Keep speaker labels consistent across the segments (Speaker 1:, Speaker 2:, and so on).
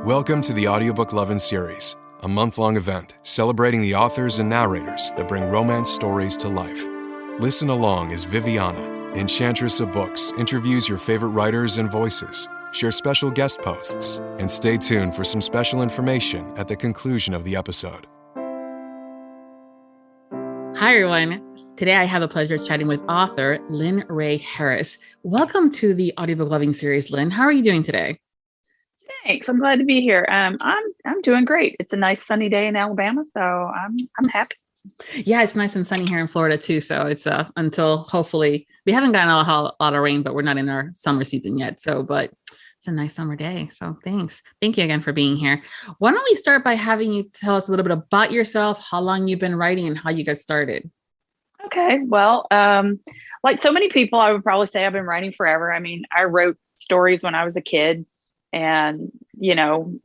Speaker 1: Welcome to the Audiobook Lovin Series, a month-long event celebrating the authors and narrators that bring romance stories to life. Listen along as Viviana, Enchantress of Books, interviews your favorite writers and voices, share special guest posts, and stay tuned for some special information at the conclusion of the episode.
Speaker 2: Hi, everyone. Today, I have the pleasure of chatting with author Lynn Raye Harris. Welcome to the Audiobook Lovin Series, Lynn. How are you doing today?
Speaker 3: Thanks. I'm glad to be here. I'm doing great. It's a nice sunny day in Alabama, so I'm happy.
Speaker 2: Yeah, it's nice and sunny here in Florida too. So it's until hopefully we haven't gotten a lot of rain, but we're not in our summer season yet. But it's a nice summer day. So thanks. Thank you again for being here. Why don't we start by having you tell us a little bit about yourself, how long you've been writing, and how you got started?
Speaker 3: Okay. Well, like so many people, I would probably say I've been writing forever. I mean, I wrote stories when I was a kid and,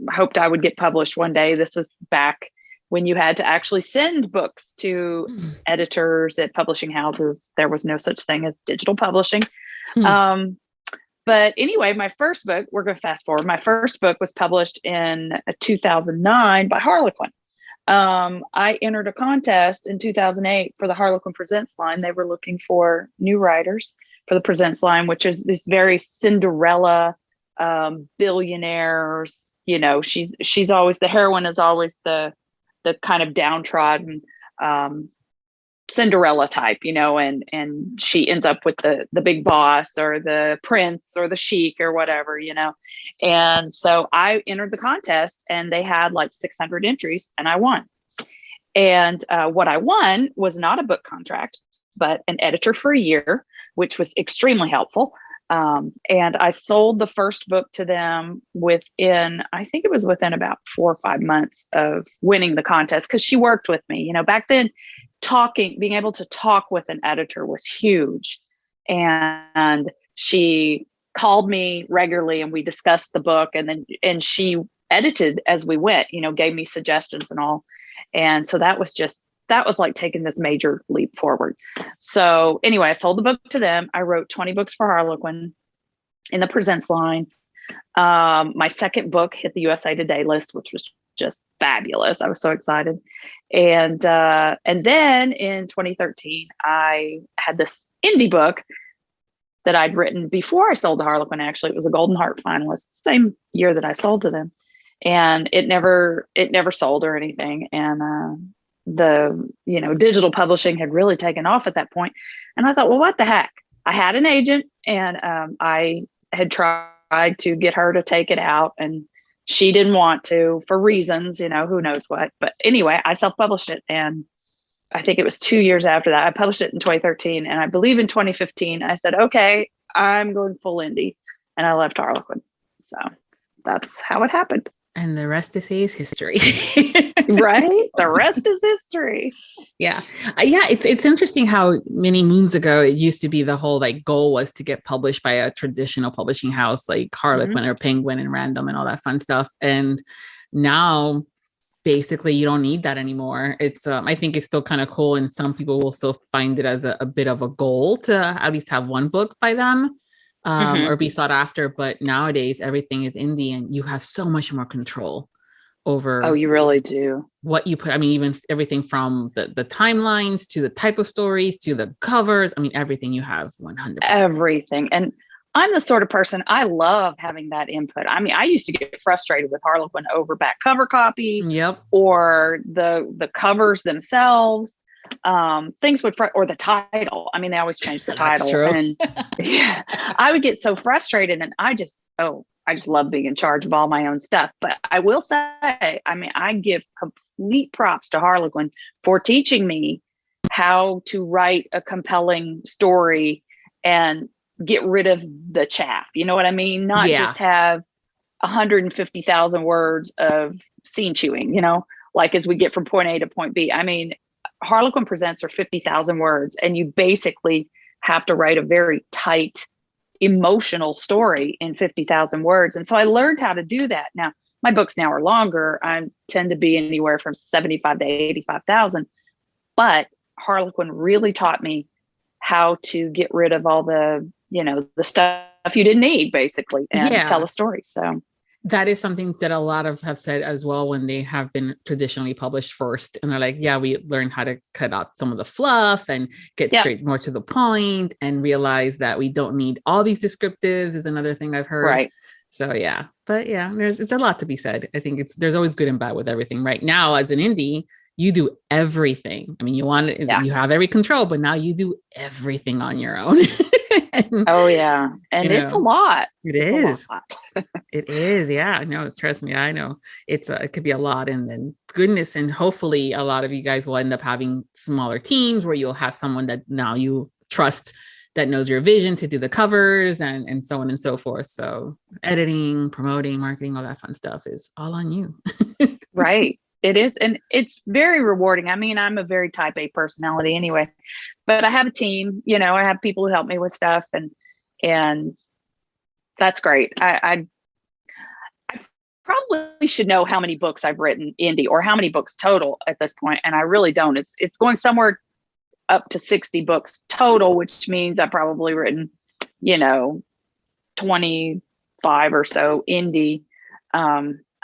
Speaker 3: hoped I would get published one day. This was back when you had to actually send books to editors at publishing houses. There was no such thing as digital publishing. But anyway, my first book, we're going to fast forward. My first book was published in 2009 by Harlequin. I entered a contest in 2008 for the Harlequin Presents line. They were looking for new writers for the Presents line, which is this very Cinderella, billionaires. She's always, the heroine is always the kind of downtrodden Cinderella type, and she ends up with the big boss or the prince or the sheik or whatever, And so I entered the contest and they had like 600 entries and I won. And what I won was not a book contract, but an editor for a year, which was extremely helpful. And I sold the first book to them within about 4 or 5 months of winning the contest, because she worked with me. Back then, being able to talk with an editor was huge. And she called me regularly and we discussed the book, and she edited as we went, gave me suggestions and all. And so that was like taking this major leap forward. So anyway, I sold the book to them. I wrote 20 books for Harlequin in the Presents line. My second book hit the USA Today list, which was just fabulous. I was so excited. And then in 2013, I had this indie book that I'd written before I sold to Harlequin. Actually, it was a Golden Heart finalist, same year that I sold to them. And it never sold or anything. And the digital publishing had really taken off at that point. And I thought, well, what the heck? I had an agent and I had tried to get her to take it out, and she didn't want to for reasons, who knows what. But anyway, I self-published it. And I think it was 2 years after that. I published it in 2013. And I believe in 2015, I said, okay, I'm going full indie. And I left Harlequin. So that's how it happened.
Speaker 2: And the rest to say is history.
Speaker 3: Right? The rest is history.
Speaker 2: Yeah. It's interesting how many moons ago it used to be the whole goal was to get published by a traditional publishing house like Harlequin or Penguin and Random and all that fun stuff. And now basically you don't need that anymore. It's I think it's still kind of cool, and some people will still find it as a bit of a goal to at least have one book by them. Or be sought after. But nowadays, everything is indie and you have so much more control over.
Speaker 3: Oh, you really do.
Speaker 2: What you put. I mean, even everything from the timelines to the type of stories to the covers. I mean, everything you have 100%.
Speaker 3: Everything. And I'm the sort of person, I love having that input. I mean, I used to get frustrated with Harlequin over back cover copy.
Speaker 2: Yep.
Speaker 3: Or the covers themselves. Things would, or the title. I mean, they always change the title. And yeah, I would get so frustrated, and I just love being in charge of all my own stuff. But I will say, I mean, I give complete props to Harlequin for teaching me how to write a compelling story and get rid of the chaff. You know what I mean? Not just have 150,000 words of scene chewing, like as we get from point A to point B. I mean, Harlequin Presents are 50,000 words, and you basically have to write a very tight, emotional story in 50,000 words. And so I learned how to do that. Now, my books now are longer. I tend to be anywhere from 75 to 85,000. But Harlequin really taught me how to get rid of all the, the stuff you didn't need, basically, and tell a story. So
Speaker 2: That is something that a lot of have said as well when they have been traditionally published first. And they're like, yeah, we learned how to cut out some of the fluff and get straight more to the point and realize that we don't need all these descriptives is another thing I've heard.
Speaker 3: Right.
Speaker 2: So yeah, but yeah, it's a lot to be said. I think there's always good and bad with everything. Right now, as an indie, you do everything. I mean, you have every control, but now you do everything on your own.
Speaker 3: Oh yeah. And it's a lot.
Speaker 2: It is. It is. Yeah. No, trust me. I know it could be a lot. And then goodness. And hopefully a lot of you guys will end up having smaller teams where you'll have someone that now you trust that knows your vision to do the covers and so on and so forth. So editing, promoting, marketing, all that fun stuff is all on you.
Speaker 3: Right. It is. And it's very rewarding. I mean, I'm a very type A personality anyway, but I have a team, I have people who help me with stuff and that's great. I probably should know how many books I've written indie or how many books total at this point. And I really don't. It's going somewhere up to 60 books total, which means I've probably written, 25 or so indie.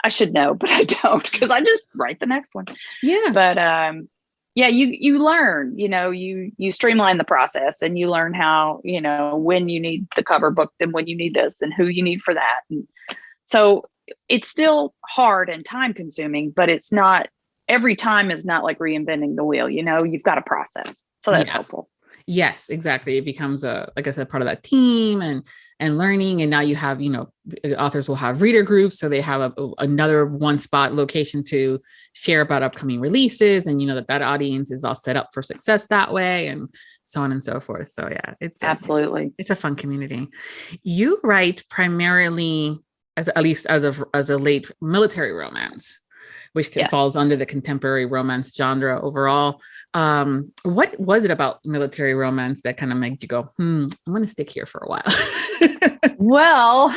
Speaker 3: I should know, but I don't because I just write the next one.
Speaker 2: Yeah.
Speaker 3: But you learn, you streamline the process and you learn how, when you need the cover booked and when you need this and who you need for that. And so it's still hard and time consuming, but it's not, every time is not like reinventing the wheel, you've got a process. So that's helpful.
Speaker 2: Yes, exactly. It becomes like I said, part of that team and learning. And now you have, authors will have reader groups. So they have another one spot location to share about upcoming releases. And that audience is all set up for success that way and so on and so forth. So yeah, it's
Speaker 3: absolutely,
Speaker 2: it's a fun community. You write primarily at least as a late military romance, which falls under the contemporary romance genre overall. What was it about military romance that kind of made you go, I'm going to stick here for a while?
Speaker 3: Well,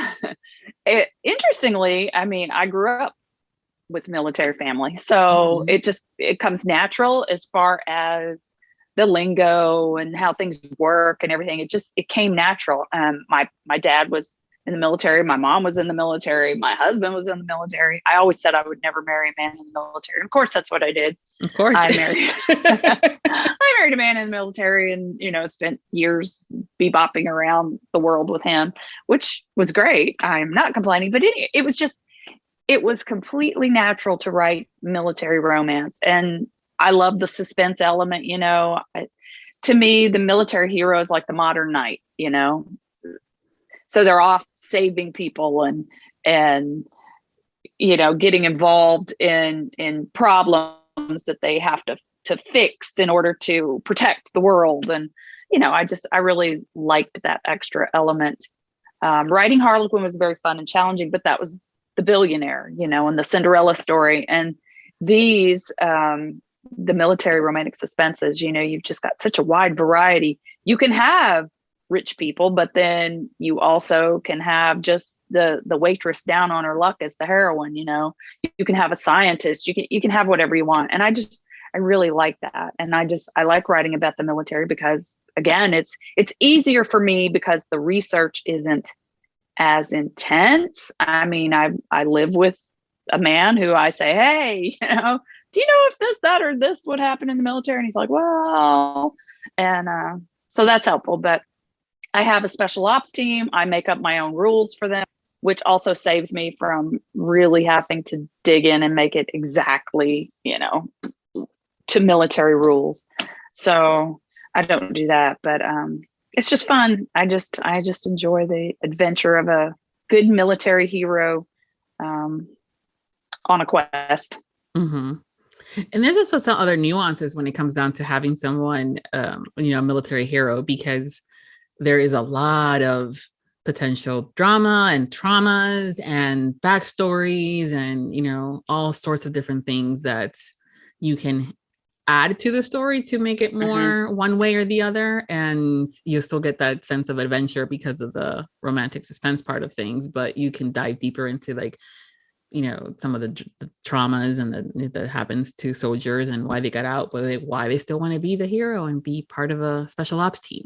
Speaker 3: interestingly, I mean, I grew up with military family. So it comes natural as far as the lingo and how things work and everything. It came natural. My dad was in the military. My mom was in the military. My husband was in the military. I always said I would never marry a man in the military. And of course, that's what I did.
Speaker 2: Of course.
Speaker 3: I married a man in the military and, spent years bebopping around the world with him, which was great. I'm not complaining, but it was completely natural to write military romance. And I love the suspense element, to me, the military hero is like the modern knight, So they're off saving people and getting involved in problems that they have to fix in order to protect the world. And I really liked that extra element. Writing Harlequin was very fun and challenging, but that was the billionaire, and the Cinderella story. And these the military romantic suspenses, you've just got such a wide variety. You can have rich people, but then you also can have just the waitress down on her luck as the heroine. You can have a scientist, you can have whatever you want. And I really like that. And I like writing about the military because again, it's easier for me because the research isn't as intense. I mean, I live with a man who I say, hey, do you know if this, that, or this would happen in the military? And he's like, well, and so that's helpful. But I have a special ops team. I make up my own rules for them, which also saves me from really having to dig in and make it exactly, to military rules. So I don't do that, but it's just fun. I just enjoy the adventure of a good military hero on a quest.
Speaker 2: Mm-hmm. And there's also some other nuances when it comes down to having someone, a military hero, because there is a lot of potential drama and traumas and backstories and, all sorts of different things that you can add to the story to make it more one way or the other. And you still get that sense of adventure because of the romantic suspense part of things, but you can dive deeper into some of the traumas and that happens to soldiers and why they got out, but why they still want to be the hero and be part of a special ops team.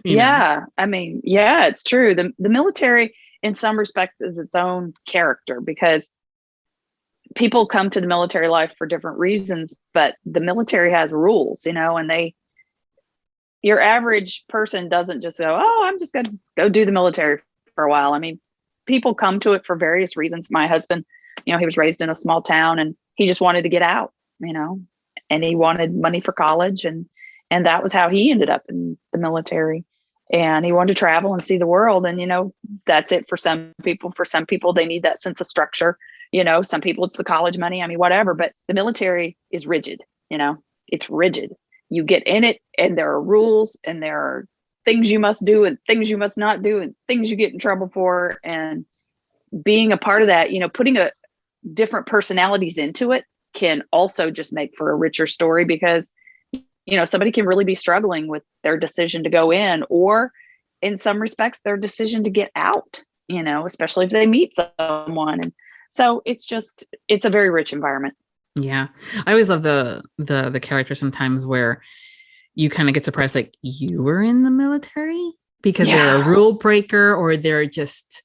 Speaker 3: Yeah. I mean, yeah, it's true. The military in some respects is its own character, because people come to the military life for different reasons, but the military has rules, and your average person doesn't just go, oh, I'm just going to go do the military for a while. I mean, people come to it for various reasons. My husband, he was raised in a small town and he just wanted to get out, and he wanted money for college. And that was how he ended up in the military. And he wanted to travel and see the world. And, that's it for some people. For some people, they need that sense of structure. Some people it's the college money. I mean, whatever, but the military is rigid, it's rigid. You get in it and there are rules and there are things you must do and things you must not do and things you get in trouble for. And being a part of that, putting a different personalities into it can also just make for a richer story, because, somebody can really be struggling with their decision to go in, or in some respects, their decision to get out, especially if they meet someone. And so it's a very rich environment.
Speaker 2: Yeah. I always love the character sometimes where you kind of get surprised, like, you were in the military, because they're a rule breaker, or they're just,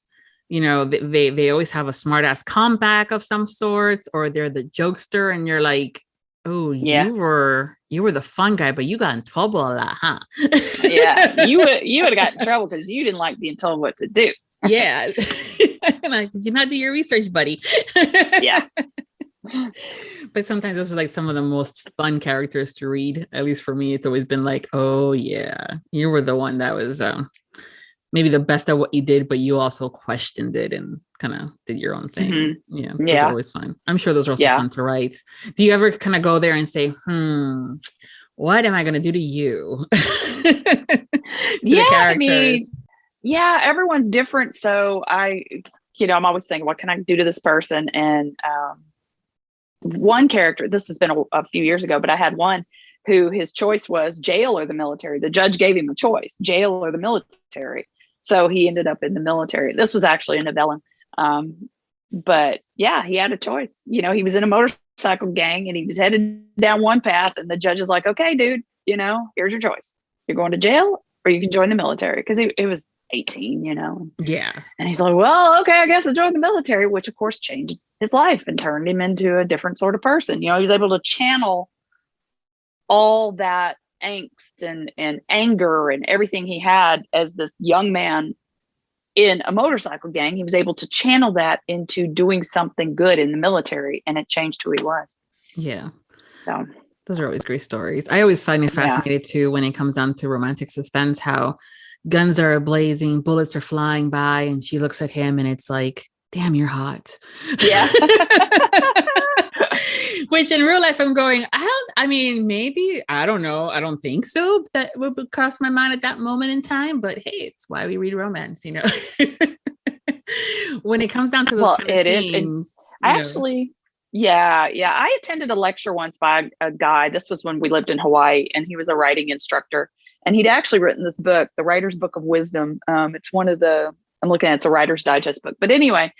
Speaker 2: they always have a smart ass comeback of some sorts, or they're the jokester, and you're like, oh, you were the fun guy, but you got in trouble a lot, huh?
Speaker 3: Yeah. You would have got in trouble because you didn't like being told what to do.
Speaker 2: Yeah. Like, did you not do your research, buddy?
Speaker 3: Yeah.
Speaker 2: But sometimes those are like some of the most fun characters to read. At least for me, it's always been like, oh yeah, you were the one that was maybe the best at what you did, but you also questioned it and kind of did your own thing.
Speaker 3: Mm-hmm.
Speaker 2: Yeah. Those are always fun. I'm sure those are also fun to write. Do you ever kind of go there and say, what am I going to do to you?
Speaker 3: I mean, everyone's different. So I'm always thinking, what can I do to this person? And one character, this has been a few years ago, but I had one who his choice was jail or the military. The judge gave him a choice, jail or the military. So he ended up in the military. This was actually a novella. But yeah, he had a choice. He was in a motorcycle gang and he was headed down one path, and the judge is like, okay, dude, here's your choice. You're going to jail or you can join the military. Cause it was 18,
Speaker 2: Yeah.
Speaker 3: And he's like, well, okay, I guess I'll join the military, which of course changed his life and turned him into a different sort of person. He was able to channel all that angst and anger and everything he had as this young man in a motorcycle gang. He was able to channel that into doing something good in the military, and it changed who he was.
Speaker 2: Yeah.
Speaker 3: So
Speaker 2: those are always great stories. I always find it fascinating too, when it comes down to romantic suspense, how guns are blazing, bullets are flying by, and she looks at him and it's like, damn, you're hot.
Speaker 3: Yeah.
Speaker 2: Which in real life I'm going, maybe, I don't know. I don't think so. That would cross my mind at that moment in time, but hey, it's why we read romance, when it comes down to those kind of things.
Speaker 3: I attended a lecture once by a guy. This was when we lived in Hawaii, and he was a writing instructor, and he'd actually written this book, The Writer's Book of Wisdom. It's one of the, I'm looking at, it's a Writer's Digest book, but anyway,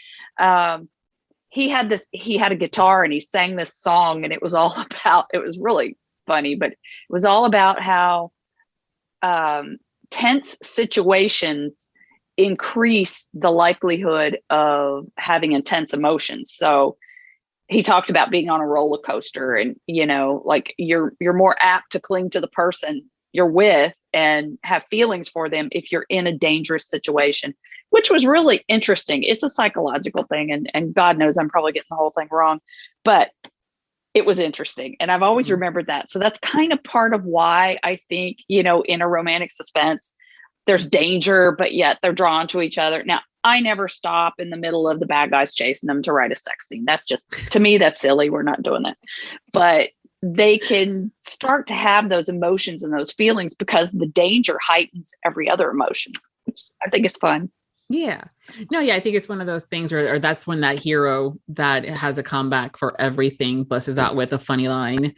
Speaker 3: he had a guitar and he sang this song, and it was really funny, but it was all about how tense situations increase the likelihood of having intense emotions. So he talked about being on a roller coaster, and, like you're more apt to cling to the person you're with and have feelings for them if you're in a dangerous situation, which was really interesting. It's a psychological thing, and God knows I'm probably getting the whole thing wrong, but it was interesting. And I've always remembered that. So that's kind of part of why I think, in a romantic suspense, there's danger, but yet they're drawn to each other. Now, I never stop in the middle of the bad guys chasing them to write a sex scene. That's just, to me, that's silly. We're not doing that. But they can start to have those emotions and those feelings because the danger heightens every other emotion, which I think is fun.
Speaker 2: Yeah. No, yeah, I think it's one of those things or that's when that hero that has a comeback for everything busts out with a funny line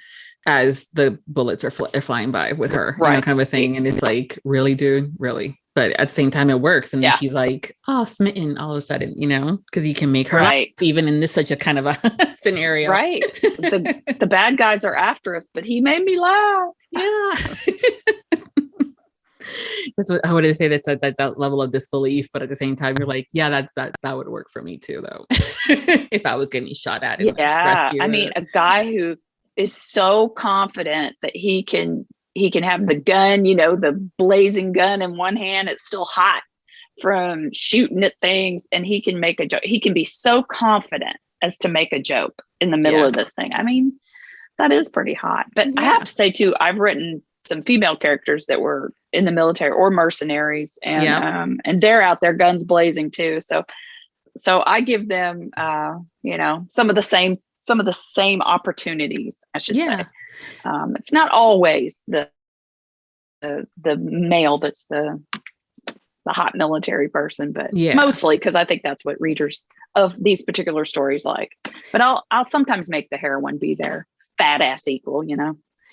Speaker 2: as the bullets are flying by with her,
Speaker 3: right?
Speaker 2: Kind of a thing. And it's like, really, dude, really? But at the same time, it works. And then she's like, oh, smitten all of a sudden, because he can make her laugh, even in this such a kind of a scenario.
Speaker 3: Right. The bad guys are after us, but he made me laugh.
Speaker 2: Yeah. That's what I would say. That's that level of disbelief, but at the same time, you're like, yeah, that would work for me too, though. If I was getting shot at and rescued.
Speaker 3: I mean, a guy who is so confident that he can have the gun, the blazing gun in one hand, it's still hot from shooting at things, and he can make a joke. He can be so confident as to make a joke in the middle of this thing. I mean, that is pretty hot. But I have to say too, I've written some female characters that were in the military or mercenaries, and they're out there guns blazing too. So I give them, some of the same opportunities, I should say. It's not always the male that's the hot military person, but mostly because I think that's what readers of these particular stories like. But I'll sometimes make the heroine be their badass equal,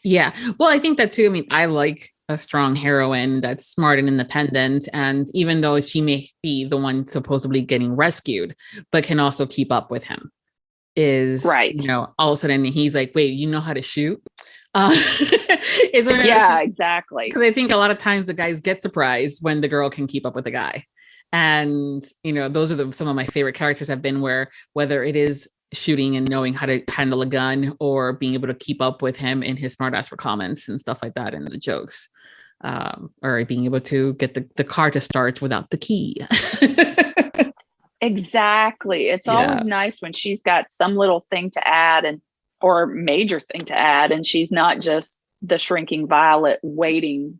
Speaker 2: Yeah. Well, I think that too. I mean, I like a strong heroine that's smart and independent. And even though she may be the one supposedly getting rescued, but can also keep up with him, is right. All of a sudden he's like, wait, you know how to shoot? Exactly. Because I think a lot of times the guys get surprised when the girl can keep up with the guy. And, those are some of my favorite characters have been whether it is shooting and knowing how to handle a gun or being able to keep up with him in his smart ass for comments and stuff like that and the jokes, or being able to get the car to start without the key.
Speaker 3: Exactly. It's always nice when she's got some little thing to add or major thing to add, and she's not just the shrinking violet waiting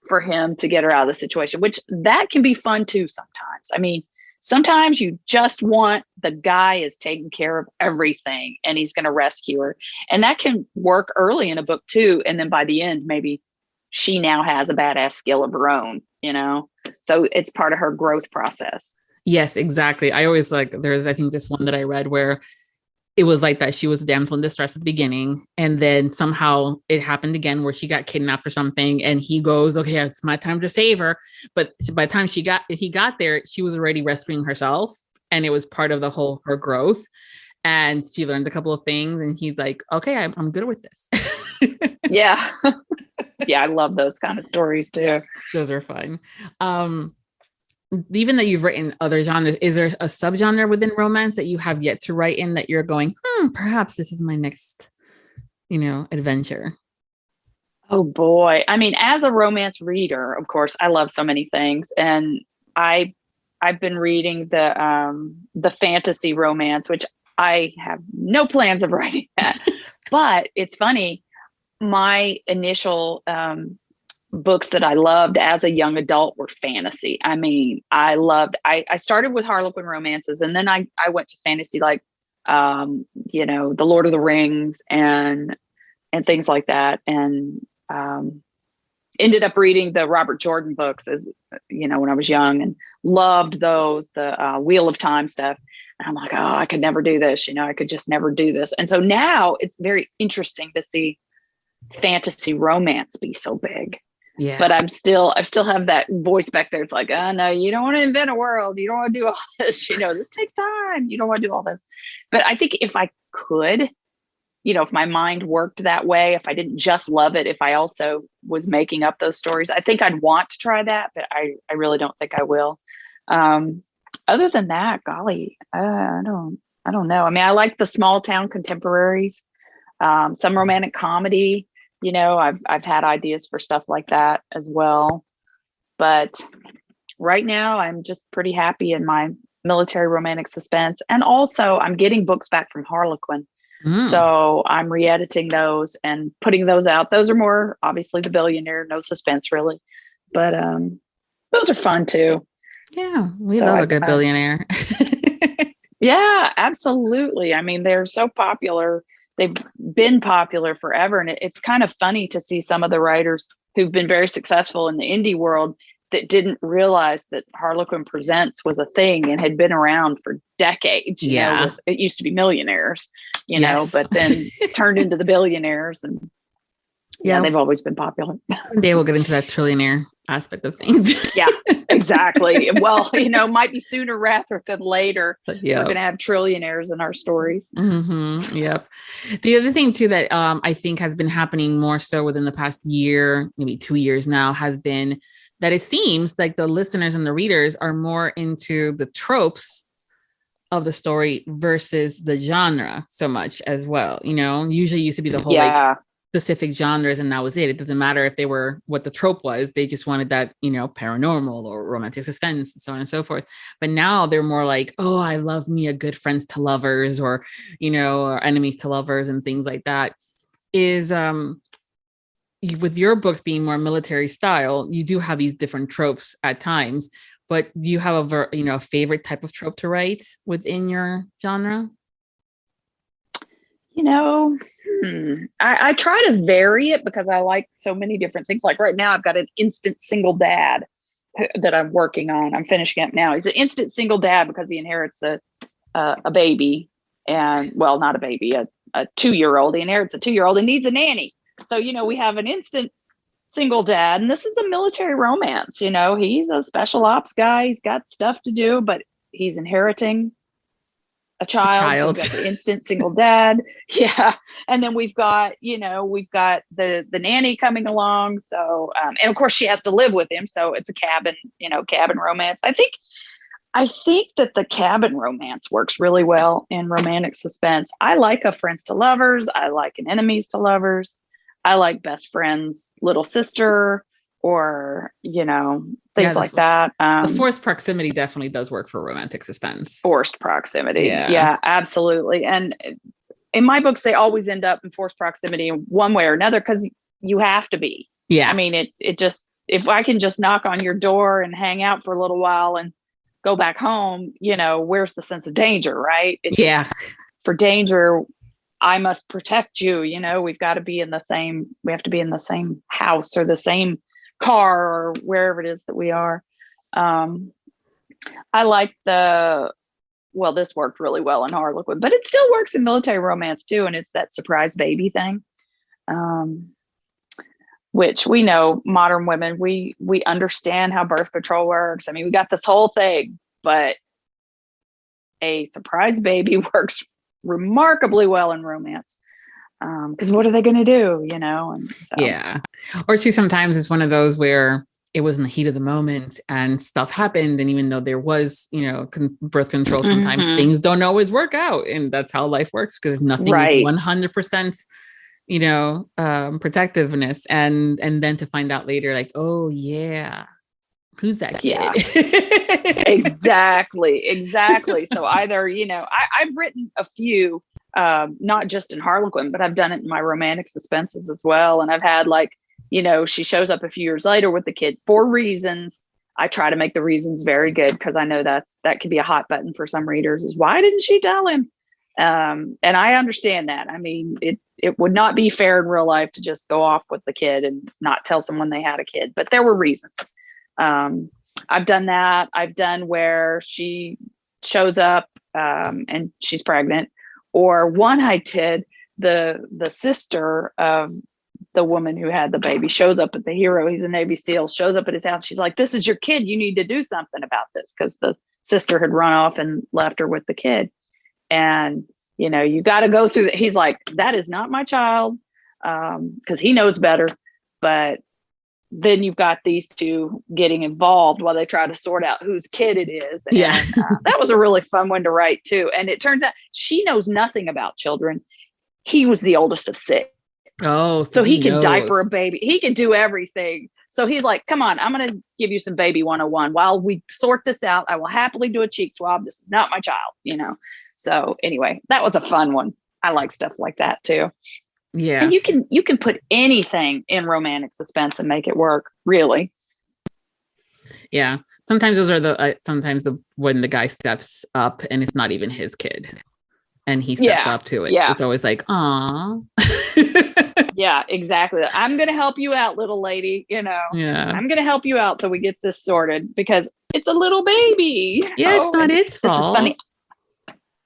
Speaker 3: for him to get her out of the situation, which that can be fun too sometimes. I mean, sometimes you just want the guy is taking care of everything and he's going to rescue her. And that can work early in a book too. And then by the end, maybe she now has a badass skill of her own, so it's part of her growth process.
Speaker 2: Yes, exactly. I always I think just one that I read where it was like that. She was a damsel in distress at the beginning. And then somehow it happened again where she got kidnapped or something. And he goes, okay, it's my time to save her. But by the time he got there, she was already rescuing herself. And it was part of her growth. And she learned a couple of things. And he's like, okay, I'm good with this.
Speaker 3: Yeah. Yeah. I love those kind of stories too.
Speaker 2: Yeah, those are fun. Even though you've written other genres, is there a subgenre within romance that you have yet to write in that you're going, perhaps this is my next, adventure?
Speaker 3: Oh boy. I mean, as a romance reader, of course, I love so many things. And I've been reading the fantasy romance, which I have no plans of writing that. But it's funny. My initial books that I loved as a young adult were fantasy. I mean, I started with Harlequin romances, and then I went to fantasy like, The Lord of the Rings and things like that. And ended up reading the Robert Jordan books when I was young, and loved those, the Wheel of Time stuff. And I'm like, oh, I could never do this. I could just never do this. And so now it's very interesting to see fantasy romance be so big. Yeah. But I still have that voice back there. It's like, oh no, you don't want to invent a world. You don't want to do all this. This takes time. You don't want to do all this. But I think if I could, if my mind worked that way, if I didn't just love it, if I also was making up those stories, I think I'd want to try that. But I really don't think I will. Other than that, golly, I don't know. I mean, I like the small town contemporaries, some romantic comedy. I've had ideas for stuff like that as well. But right now I'm just pretty happy in my military romantic suspense. And also I'm getting books back from Harlequin. So I'm re-editing those and putting those out. Those are more obviously the billionaire, no suspense really. But those are fun too.
Speaker 2: Yeah, we love a good billionaire.
Speaker 3: Yeah, absolutely. I mean, they're so popular. They've been popular forever. And it's kind of funny to see some of the writers who've been very successful in the indie world that didn't realize that Harlequin Presents was a thing and had been around for decades. It used to be millionaires, but then turned into the billionaires. And they've always been popular.
Speaker 2: They will get into that trillionaire aspect of things.
Speaker 3: Yeah, exactly. Well, might be sooner rather than later. We're going to have trillionaires in our stories.
Speaker 2: Mm-hmm. Yep. The other thing too that I think has been happening more so within the past year, maybe 2 years now, has been that it seems like the listeners and the readers are more into the tropes of the story versus the genre so much as well. Usually used to be the whole like specific genres, and that was it. It doesn't matter if they were what the trope was. They just wanted that, paranormal or romantic suspense and so on and so forth. But now they're more like, oh, I love me a good friends to lovers, or, or enemies to lovers and things like that. Is with your books being more military style, you do have these different tropes at times, but do you have a favorite type of trope to write within your genre?
Speaker 3: I try to vary it because I like so many different things. Like right now, I've got an instant single dad that I'm working on. I'm finishing up now. He's an instant single dad because he inherits a baby, and well, not a baby, a 2-year-old. He inherits a 2-year-old and needs a nanny. So, we have an instant single dad, and this is a military romance. He's a special ops guy. He's got stuff to do, but he's inheriting a child. So we've got the instant single dad. Yeah. And then we've got the nanny coming along. So, and of course she has to live with him. So it's a cabin romance. I think that the cabin romance works really well in romantic suspense. I like a friends to lovers. I like an enemies to lovers. I like best friend's little sister, or, things like that.
Speaker 2: The forced proximity definitely does work for romantic suspense.
Speaker 3: Forced proximity. Yeah, absolutely. And in my books, they always end up in forced proximity in one way or another, because you have to be.
Speaker 2: Yeah.
Speaker 3: I mean, it just, if I can just knock on your door and hang out for a little while and go back home, where's the sense of danger, right? For danger, I must protect you. We've got to be in the same, we have to be in the same house or the same car or wherever it is that we are. I like this worked really well in Harlequin, but it still works in military romance too. And it's that surprise baby thing, which we know modern women, we understand how birth control works. I mean, we got this whole thing, but a surprise baby works remarkably well in romance. Because what are they going to do, And so.
Speaker 2: Yeah. Or too, sometimes it's one of those where it was in the heat of the moment and stuff happened. And even though there was, birth control, sometimes things don't always work out. And that's how life works, because nothing is 100%, protectiveness. And then to find out later, like, oh yeah, who's that kid?
Speaker 3: Yeah. Exactly. So either, I've written a few, not just in Harlequin, but I've done it in my romantic suspenses as well. And I've had she shows up a few years later with the kid for reasons. I try to make the reasons very good, because I know that could be a hot button for some readers, is why didn't she tell him? And I understand that. I mean, it would not be fair in real life to just go off with the kid and not tell someone they had a kid, but there were reasons. I've done that. I've done where she shows up and she's pregnant, or one I did, the sister of the woman who had the baby shows up at the hero. He's a Navy SEAL, shows up at his house. She's like, this is your kid. You need to do something about this, because the sister had run off and left her with the kid. And, you got to go through that. He's like, that is not my child, because he knows better. But then you've got these two getting involved while they try to sort out whose kid it is. And, that was a really fun one to write too. And it turns out she knows nothing about children. He was the oldest of 6.
Speaker 2: Oh,
Speaker 3: so he can diaper a baby. He can do everything. So he's like, come on, I'm going to give you some baby 101. While we sort this out, I will happily do a cheek swab. This is not my child, So anyway, that was a fun one. I like stuff like that too.
Speaker 2: Yeah.
Speaker 3: And you can put anything in romantic suspense and make it work, really.
Speaker 2: Yeah. Sometimes those are when the guy steps up and it's not even his kid and he steps up to it. Yeah. It's always like, aw.
Speaker 3: Yeah, exactly. I'm going to help you out, little lady.
Speaker 2: Yeah.
Speaker 3: I'm going to help you out till we get this sorted, because it's a little baby.
Speaker 2: Yeah. It's not its fault.
Speaker 3: This is funny.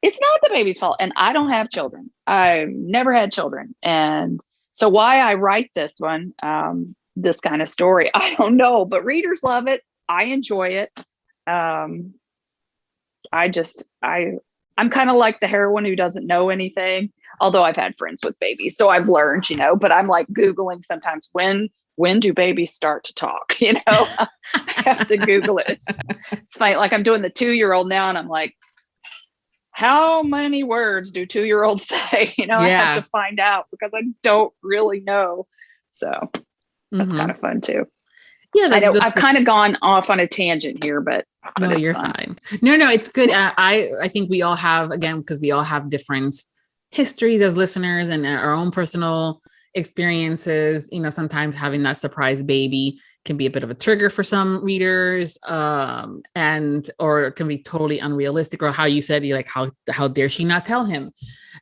Speaker 3: It's not the baby's fault. And I don't have children. I've never had children. And so why I write this one, this kind of story, I don't know, but readers love it. I enjoy it. I'm kind of like the heroine who doesn't know anything, although I've had friends with babies. So I've learned, but I'm like Googling sometimes, when when do babies start to talk? I have to Google it. It's funny. Like I'm doing the 2-year-old now and I'm like, how many words do 2-year-olds say? I have to find out because I don't really know. So that's kind of fun too.
Speaker 2: Yeah,
Speaker 3: I know I've kind of gone off on a tangent here, but
Speaker 2: no, you're fine. No, it's good. I think we all have, again, because we all have different histories as listeners and our own personal experiences. Sometimes having that surprise baby can be a bit of a trigger for some readers, or it can be totally unrealistic. Or how you said, you're like, how dare she not tell him?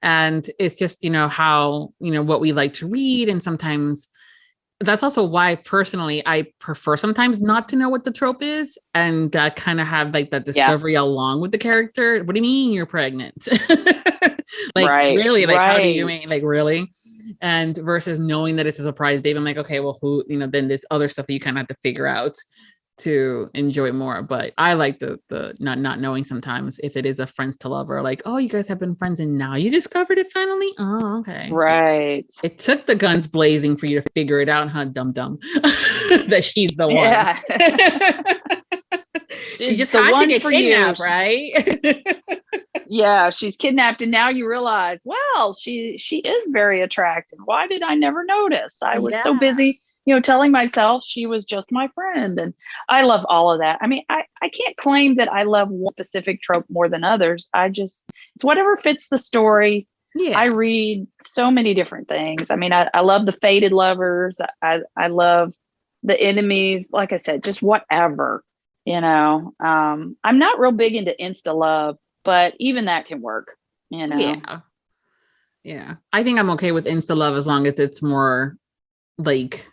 Speaker 2: And it's just how what we like to read, and sometimes. That's also why personally I prefer sometimes not to know what the trope is and kind of have like that discovery along with the character. What do you mean you're pregnant? Really? Like, how do you mean? Like, really? And versus knowing that it's a surprise baby, I'm like, okay, well, who, then this other stuff that you kind of have to figure out to enjoy more. But I like the not knowing sometimes if it is a friends to lover, like, oh, you guys have been friends and now you discovered it finally. Oh, okay.
Speaker 3: Right.
Speaker 2: It took the guns blazing for you to figure it out, huh? Dum that she's the one. Yeah. She just had to get kidnapped, right?
Speaker 3: Yeah, she's kidnapped, and now you realize, well, she is very attractive. Why did I never notice? I was so busy telling myself she was just my friend. And I love all of that. I mean, I can't claim that I love one specific trope more than others. It's whatever fits the story. Yeah. I read so many different things. I mean, I love the fated lovers. I love the enemies. Like I said, just whatever, I'm not real big into insta love, but even that can work,
Speaker 2: Yeah. I think I'm okay with insta love as long as it's more like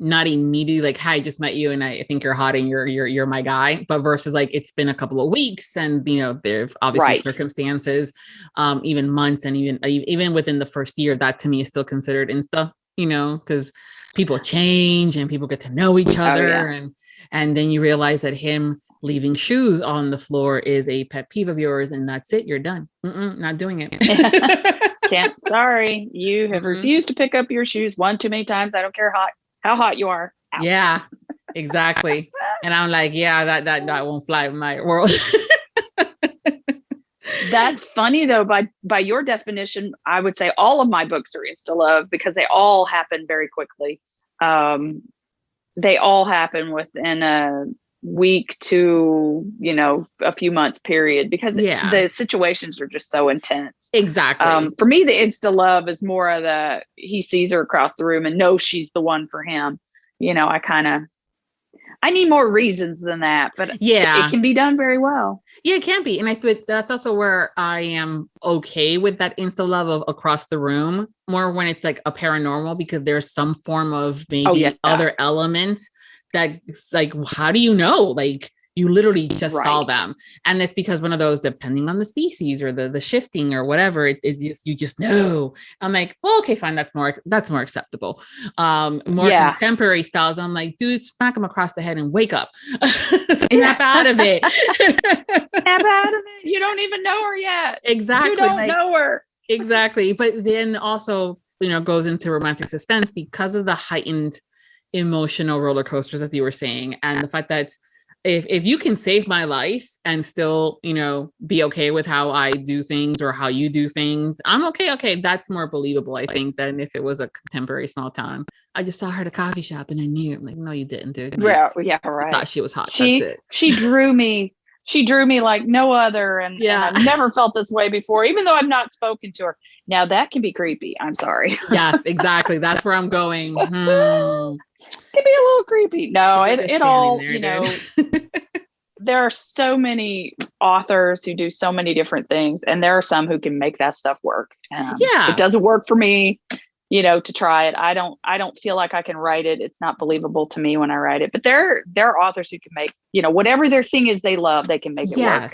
Speaker 2: not immediately like, hi, I just met you and I think you're hot and you're my guy, but versus like it's been a couple of weeks and there've obviously circumstances, even months, and even within the first year, that to me is still considered insta, because people change and people get to know each other, and then you realize that him leaving shoes on the floor is a pet peeve of yours, and that's it, you're done. Not doing it.
Speaker 3: Can't. Sorry, you have refused to pick up your shoes one too many times. I don't care how hot you are. Ouch.
Speaker 2: Yeah, exactly. And I'm like, yeah, that won't fly in my world.
Speaker 3: That's funny though. By your definition, I would say all of my books are insta love because they all happen very quickly. They all happen within a week to a few months period because the situations are just so intense.
Speaker 2: Exactly.
Speaker 3: For me, the insta love is more of the he sees her across the room and knows she's the one for him. I need more reasons than that, but it can be done very well.
Speaker 2: Yeah, it can be. And I think that's also where I am okay with that insta love of across the room, more when it's like a paranormal, because there's some form of maybe other elements that's like, how do you know? Like, you literally just saw them. And it's because one of those, depending on the species or the shifting or whatever, you just know. I'm like, well, okay, fine. That's more acceptable. More contemporary styles. I'm like, dude, smack him across the head and wake up. Snap out of it.
Speaker 3: Snap out of it. You don't even know her yet.
Speaker 2: Exactly.
Speaker 3: You don't know her.
Speaker 2: Exactly. But then also, goes into romantic suspense because of the heightened emotional roller coasters, as you were saying. And the fact that if you can save my life and still, be okay with how I do things or how you do things, I'm okay. Okay. That's more believable, I think, than if it was a contemporary small town. I just saw her at a coffee shop and I knew. I'm like, no, you didn't, dude.
Speaker 3: Yeah, right.
Speaker 2: I thought she was hot. That's it.
Speaker 3: She drew me. She drew me like no other. And I've never felt this way before, even though I've not spoken to her. Now that can be creepy. I'm sorry.
Speaker 2: Yes, exactly. That's where I'm going.
Speaker 3: Can be a little creepy. No, it all, there, there are so many authors who do so many different things, and there are some who can make that stuff work. It doesn't work for me, to try it. I don't feel like I can write it. It's not believable to me when I write it, but there are authors who can make, whatever their thing is they love, they can make it work.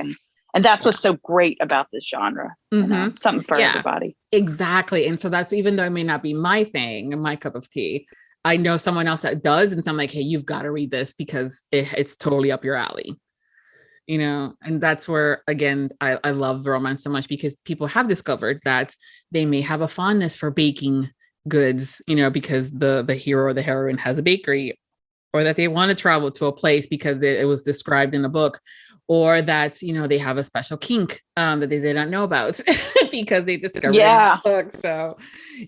Speaker 3: And that's what's so great about this genre. Something for everybody.
Speaker 2: Exactly. And so that's, even though it may not be my thing, my cup of tea, I know someone else that does. And so I'm like, hey, you've got to read this because it's totally up your alley, and that's where, again, I love romance so much, because people have discovered that they may have a fondness for baking goods, because the hero or the heroine has a bakery, or that they want to travel to a place because it was described in a book, or that, they have a special kink that they did not know about because they discovered it in the book. So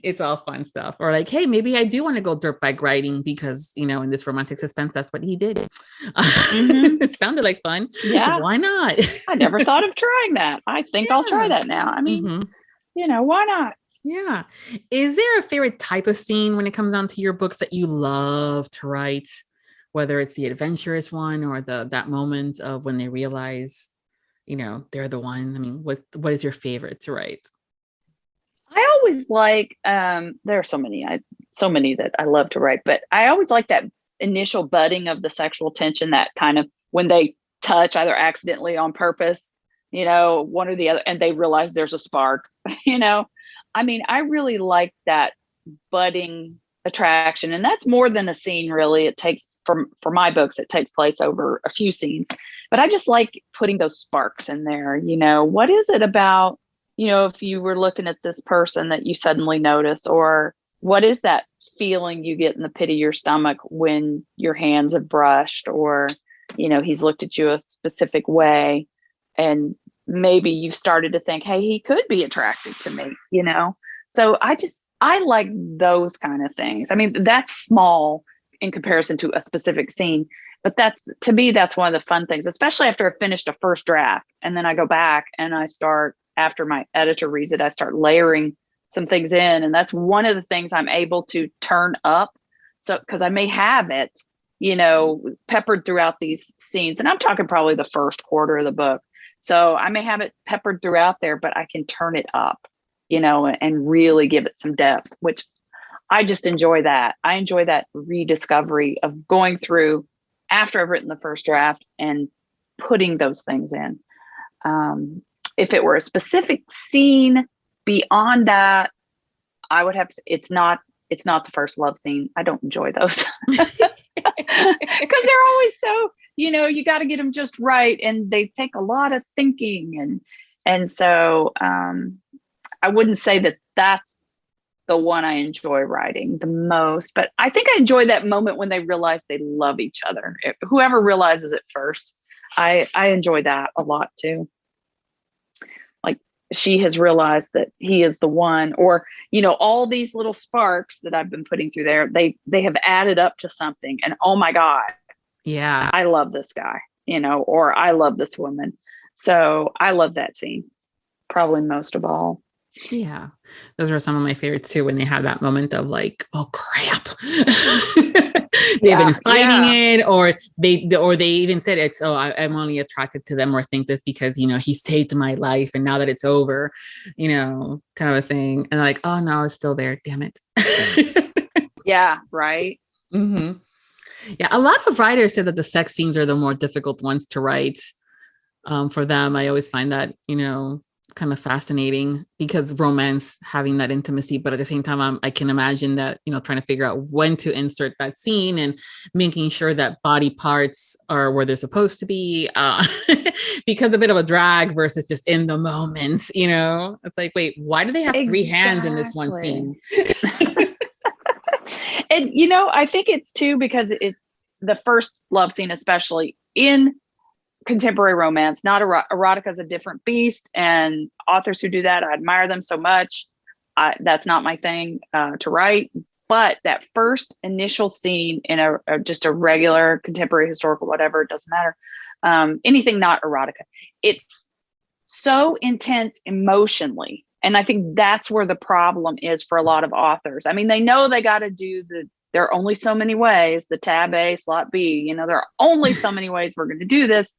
Speaker 2: it's all fun stuff. Or like, hey, maybe I do want to go dirt bike riding because, in this romantic suspense, that's what he did. It sounded like fun. Yeah. Why not?
Speaker 3: I never thought of trying that. I think I'll try that now. I mean, why not?
Speaker 2: Yeah. Is there a favorite type of scene when it comes down to your books that you love to write? Whether it's the adventurous one or that moment of when they realize, they're the one. I mean, what is your favorite to write?
Speaker 3: I always like, there are so many that I love to write, but I always like that initial budding of the sexual tension, that kind of when they touch either accidentally on purpose, one or the other, and they realize there's a spark, I mean, I really like that budding attraction, and that's more than a scene. Really, it takes for my books, it takes place over a few scenes, but I just like putting those sparks in there. What is it about, if you were looking at this person that you suddenly notice, or what is that feeling you get in the pit of your stomach when your hands have brushed, or he's looked at you a specific way, and maybe you've started to think, hey, he could be attracted to me, so I like those kind of things. I mean, that's small in comparison to a specific scene, but to me, that's one of the fun things, especially after I finished a first draft. And then I go back and I start, after my editor reads it, I start layering some things in. And that's one of the things I'm able to turn up. So, cause I may have it, peppered throughout these scenes, and I'm talking probably the first quarter of the book. So I may have it peppered throughout there, but I can turn it up, and really give it some depth, which I just enjoy that. I enjoy that rediscovery of going through after I've written the first draft and putting those things in. If it were a specific scene beyond that, I would have to, it's not the first love scene. I don't enjoy those because they're always so, you got to get them just right. And they take a lot of thinking. And so, I wouldn't say that that's the one I enjoy writing the most, but I think I enjoy that moment when they realize they love each other. Whoever realizes it first, I enjoy that a lot too. Like, she has realized that he is the one, or, all these little sparks that I've been putting through there, they have added up to something, and oh my God,
Speaker 2: yeah,
Speaker 3: I love this guy, or I love this woman. So I love that scene probably most of all.
Speaker 2: Yeah, those are some of my favorites too, when they have that moment of like, oh crap. They've been fighting it, or they even said it's, oh, I'm only attracted to them or think this because he saved my life, and now that it's over, kind of a thing, and like, oh no, it's still there, damn it.
Speaker 3: Yeah, right.
Speaker 2: Mm-hmm. Yeah, a lot of writers said that the sex scenes are the more difficult ones to write. For them, I always find that kind of fascinating, because romance, having that intimacy, but at the same time, I can imagine that, trying to figure out when to insert that scene and making sure that body parts are where they're supposed to be, because a bit of a drag versus just in the moment, it's like, wait, why do they have three hands in this one scene?
Speaker 3: And, I think it's too, because the first love scene, especially in contemporary romance, not erotica, is a different beast, and authors who do that, I admire them so much. That's not my thing to write, but that first initial scene in just a regular contemporary historical, whatever, it doesn't matter, anything not erotica, it's so intense emotionally, and I think that's where the problem is for a lot of authors. I mean, they know they got to do there are only so many ways, the tab A, slot B, there are only so many ways we're going to do this.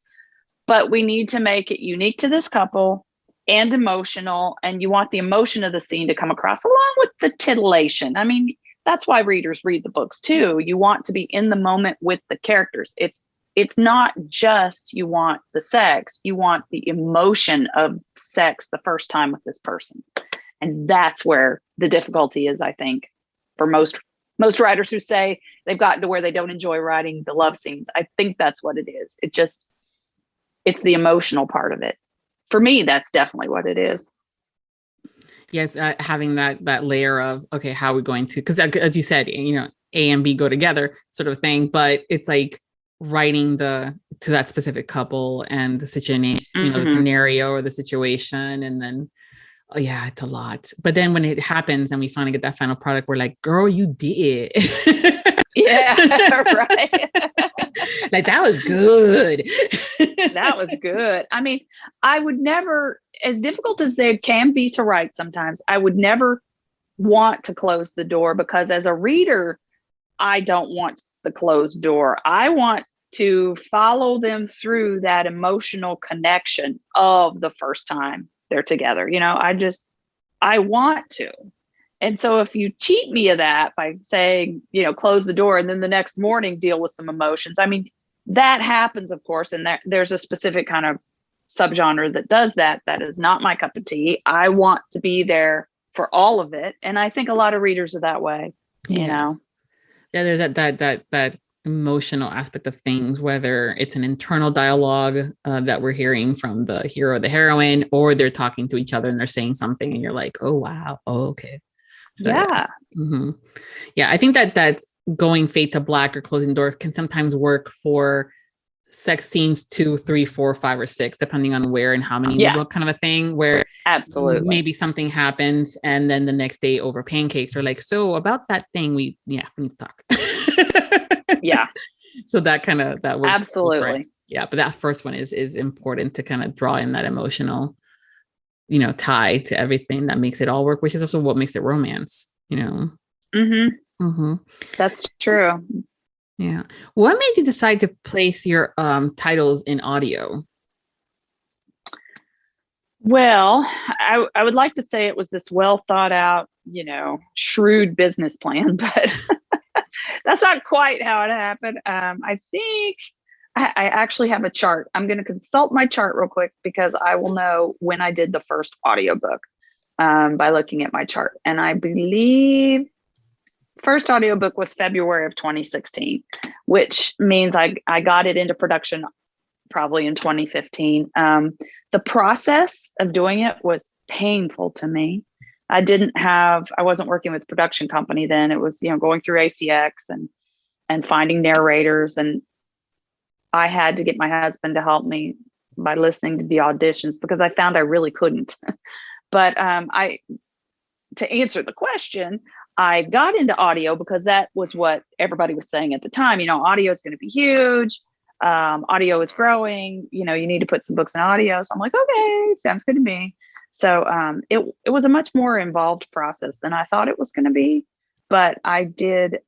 Speaker 3: But we need to make it unique to this couple and emotional. And you want the emotion of the scene to come across along with the titillation. I mean, that's why readers read the books too. You want to be in the moment with the characters. It's not just you want the sex, you want the emotion of sex the first time with this person. And that's where the difficulty is, I think, for most writers who say they've gotten to where they don't enjoy writing the love scenes. I think that's what it is. It's the emotional part of it. For me, that's definitely what it is.
Speaker 2: Yes, having that layer of, okay, how are we going to, because as you said, A and B go together sort of thing, but it's like writing to that specific couple and the situation, the scenario or the situation. And then, oh yeah, it's a lot. But then when it happens and we finally get that final product, we're like, girl, you did.
Speaker 3: Yeah, right.
Speaker 2: Like, that was good.
Speaker 3: That was good. I mean, I would never, as difficult as they can be to write sometimes, I would never want to close the door, because as a reader, I don't want the closed door. I want to follow them through that emotional connection of the first time they're together. I want to. And so if you cheat me of that by saying, close the door and then the next morning deal with some emotions, I mean, that happens, of course. And there's a specific kind of subgenre that does that. That is not my cup of tea. I want to be there for all of it. And I think a lot of readers are that way,
Speaker 2: Yeah, there's that emotional aspect of things, whether it's an internal dialogue that we're hearing from the hero or the heroine, or they're talking to each other and they're saying something and you're like, oh, wow. Oh, okay. So,
Speaker 3: yeah.
Speaker 2: Mm-hmm. Yeah. I think that's going fade to black or closing doors can sometimes work for sex scenes 2, 3, 4, 5, or 6, depending on where and how many in the book, kind of a thing, where
Speaker 3: absolutely
Speaker 2: maybe something happens and then the next day over pancakes are like, so about that thing, we need to talk.
Speaker 3: Yeah.
Speaker 2: So that was
Speaker 3: absolutely
Speaker 2: different. Yeah, but that first one is important to kind of draw in that emotional tie to everything that makes it all work, which is also what makes it romance.
Speaker 3: That's true.
Speaker 2: Yeah. What made you decide to place your titles in audio?
Speaker 3: Well, I would like to say it was this well thought out, shrewd business plan, but that's not quite how it happened. I think I actually have a chart. I'm going to consult my chart real quick, because I will know when I did the first audiobook by looking at my chart. And I believe first audiobook was February of 2016, which means I got it into production probably in 2015. The process of doing it was painful to me. I wasn't working with a production company then. It was, going through ACX and finding narrators. And I had to get my husband to help me by listening to the auditions, because I found I really couldn't. But to answer the question, I got into audio because that was what everybody was saying at the time. Audio is going to be huge. Audio is growing. You need to put some books in audio. So I'm like, okay, sounds good to me. So it was a much more involved process than I thought it was going to be. But I did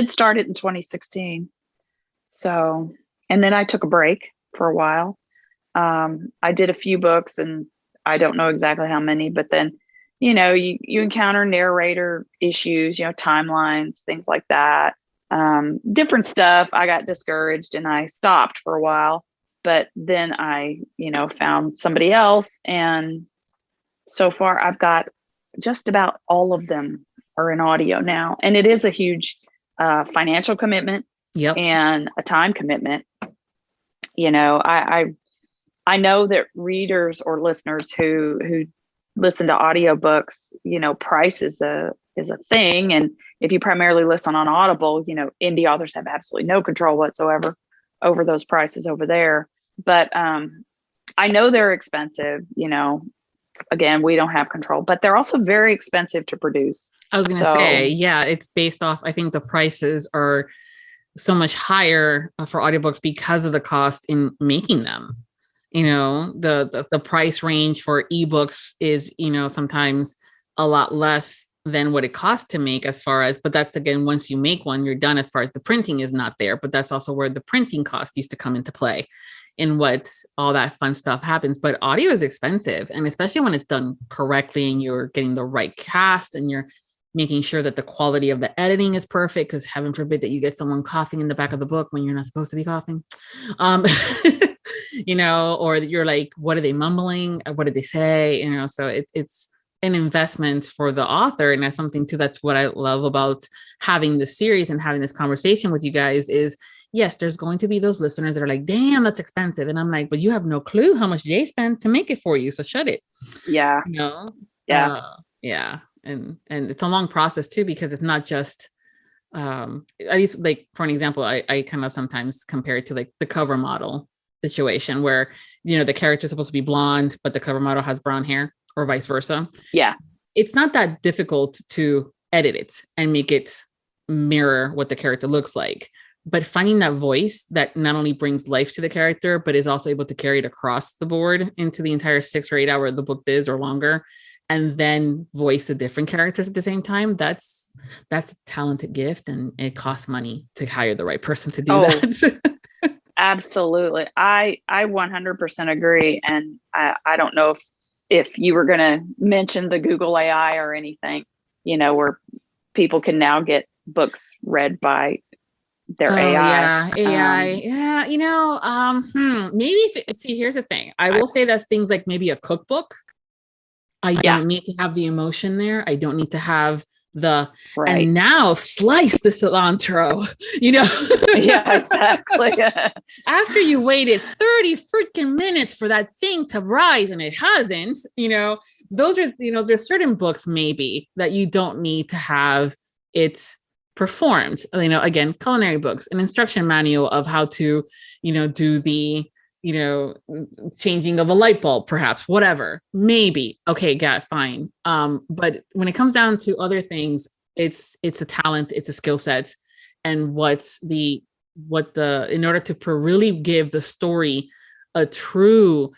Speaker 3: start it in 2016. So, and then I took a break for a while. I did a few books, and I don't know exactly how many, but then, you encounter narrator issues, timelines, things like that, different stuff. I got discouraged and I stopped for a while, but then I, found somebody else. And so far I've got just about all of them are in audio now. And it is a huge financial commitment.
Speaker 2: Yep.
Speaker 3: And a time commitment. I know that readers or listeners who listen to audiobooks, price is a thing. And if you primarily listen on Audible, indie authors have absolutely no control whatsoever over those prices over there. But I know they're expensive, again, we don't have control, but they're also very expensive to produce.
Speaker 2: I was going to say, yeah, it's based off, I think the prices are so much higher for audiobooks because of the cost in making them. The price range for ebooks is, sometimes a lot less than what it costs to make, but that's, again, once you make one, you're done as far as the printing is not there, but that's also where the printing cost used to come into play and what all that fun stuff happens. But audio is expensive, and especially when it's done correctly and you're getting the right cast and you're making sure that the quality of the editing is perfect, because heaven forbid that you get someone coughing in the back of the book when you're not supposed to be coughing, or you're like, what are they mumbling? What did they say? So it's an investment for the author. And that's something too, that's what I love about having this series and having this conversation with you guys is, yes, there's going to be those listeners that are like, damn, that's expensive. And I'm like, but you have no clue how much they spent to make it for you. So shut it.
Speaker 3: Yeah. Yeah.
Speaker 2: Yeah. And it's a long process too, because it's not just, at least like for an example, I kind of sometimes compare it to like the cover model situation where, the character is supposed to be blonde, but the cover model has brown hair, or vice versa.
Speaker 3: Yeah.
Speaker 2: It's not that difficult to edit it and make it mirror what the character looks like. But finding that voice that not only brings life to the character, but is also able to carry it across the board into the entire 6 or 8 hour the book is or longer, and then voice the different characters at the same time, that's a talented gift, and it costs money to hire the right person to do that.
Speaker 3: Absolutely. I 100% agree. And I don't know if you were going to mention the Google AI or anything, where people can now get books read by their AI.
Speaker 2: Yeah. Maybe see, here's the thing. I will say that's things like maybe a cookbook. I don't need to have the emotion there. I don't need to have and now slice the cilantro,
Speaker 3: Yeah, exactly.
Speaker 2: After you waited 30 freaking minutes for that thing to rise and it hasn't, those are, there's certain books maybe that you don't need to have it performed, again, culinary books, an instruction manual of how to, do the, changing of a light bulb, perhaps, whatever, maybe. Okay, fine. But when it comes down to other things, it's a talent, it's a skill set. And in order to really give the story a true,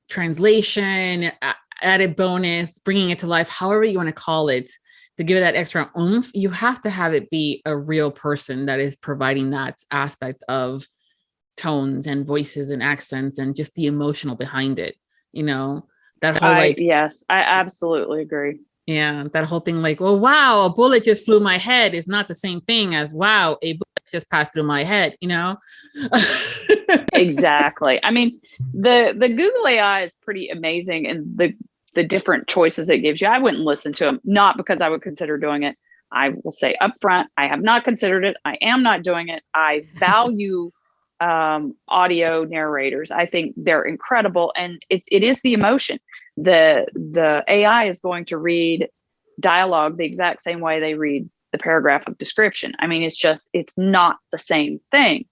Speaker 2: translation, added bonus, bringing it to life, however you want to call it, to give it that extra oomph, you have to have it be a real person that is providing that aspect of tones and voices and accents and just the emotional behind it. That whole
Speaker 3: yes, I absolutely agree.
Speaker 2: Yeah, that whole thing like, well, wow, a bullet just flew my head is not the same thing as, wow, a bullet just passed through my head,
Speaker 3: Exactly. I mean, the Google AI is pretty amazing, and the different choices it gives you. I wouldn't listen to them, not because I would consider doing it. I will say upfront, I have not considered it. I am not doing it. I value audio narrators. I think they're incredible, and it is the emotion. The AI is going to read dialogue the exact same way they read the paragraph of description. I mean, it's not the same thing.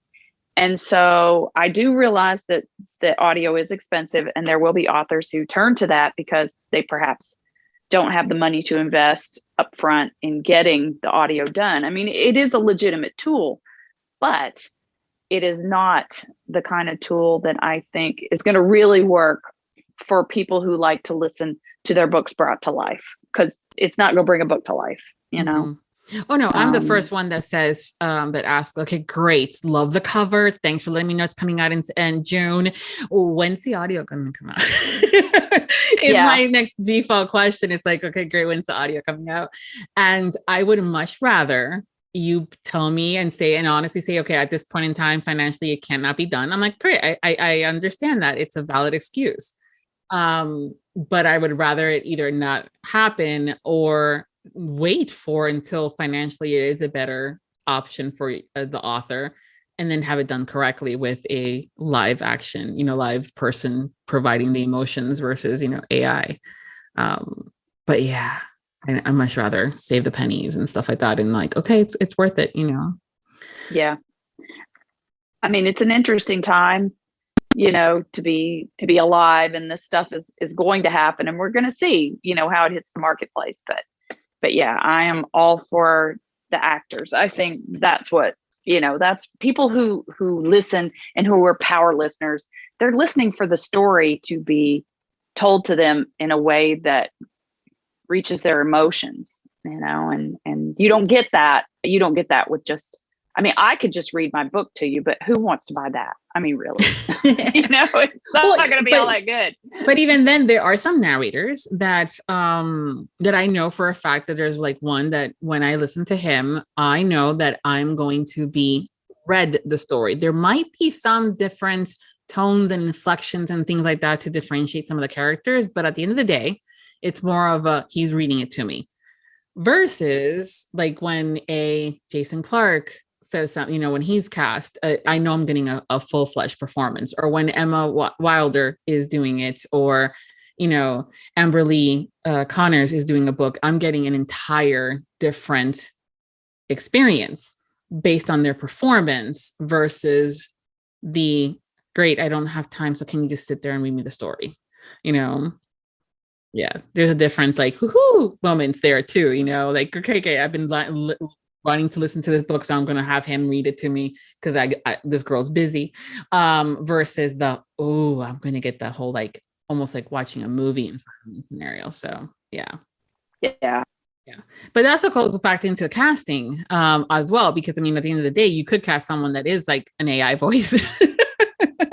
Speaker 3: And so I do realize that the audio is expensive, and there will be authors who turn to that because they perhaps don't have the money to invest upfront in getting the audio done. I mean, it is a legitimate tool, but it is not the kind of tool that I think is going to really work for people who like to listen to their books brought to life, because it's not going to bring a book to life,
Speaker 2: Mm-hmm. Oh no, I'm the first one that says, that asks, okay, great. Love the cover. Thanks for letting me know it's coming out in June. When's the audio going to come out? My next default question. It's like, okay, great. When's the audio coming out? And I would much rather you tell me and honestly say, okay, at this point in time, financially, it cannot be done. I'm like, great. I understand that it's a valid excuse. But I would rather it either not happen or wait for until financially it is a better option for the author, and then have it done correctly with a live action, live person providing the emotions versus, AI. But yeah, I much rather save the pennies and stuff like that. And like, okay, it's worth it,
Speaker 3: Yeah. I mean, it's an interesting time, to be alive, and this stuff is going to happen, and we're going to see, how it hits the marketplace. But yeah, I am all for the actors. I think that's what, that's people who listen and who are power listeners. They're listening for the story to be told to them in a way that reaches their emotions, and you don't get that. You don't get that with just, I mean, I could just read my book to you, but who wants to buy that? I mean, really, it's not going to be all that good.
Speaker 2: But even then, there are some narrators that I know for a fact that there's like one that when I listen to him, I know that I'm going to be read the story. There might be some different tones and inflections and things like that to differentiate some of the characters. But at the end of the day, it's more of he's reading it to me versus like when a Jason Clark says something, when he's cast, I know I'm getting a full-fledged performance, or when Emma Wilder is doing it, or, Amber Lee Connors is doing a book, I'm getting an entire different experience based on their performance versus the great, I don't have time, so can you just sit there and read me the story? Yeah, there's a different like whoo moments there too, like, okay, I've been wanting to listen to this book, so I'm gonna have him read it to me because I this girl's busy, versus I'm gonna get the whole like almost like watching a movie in front of me scenario. So yeah. But that also goes back into casting as well, because at the end of the day, you could cast someone that is like an AI voice.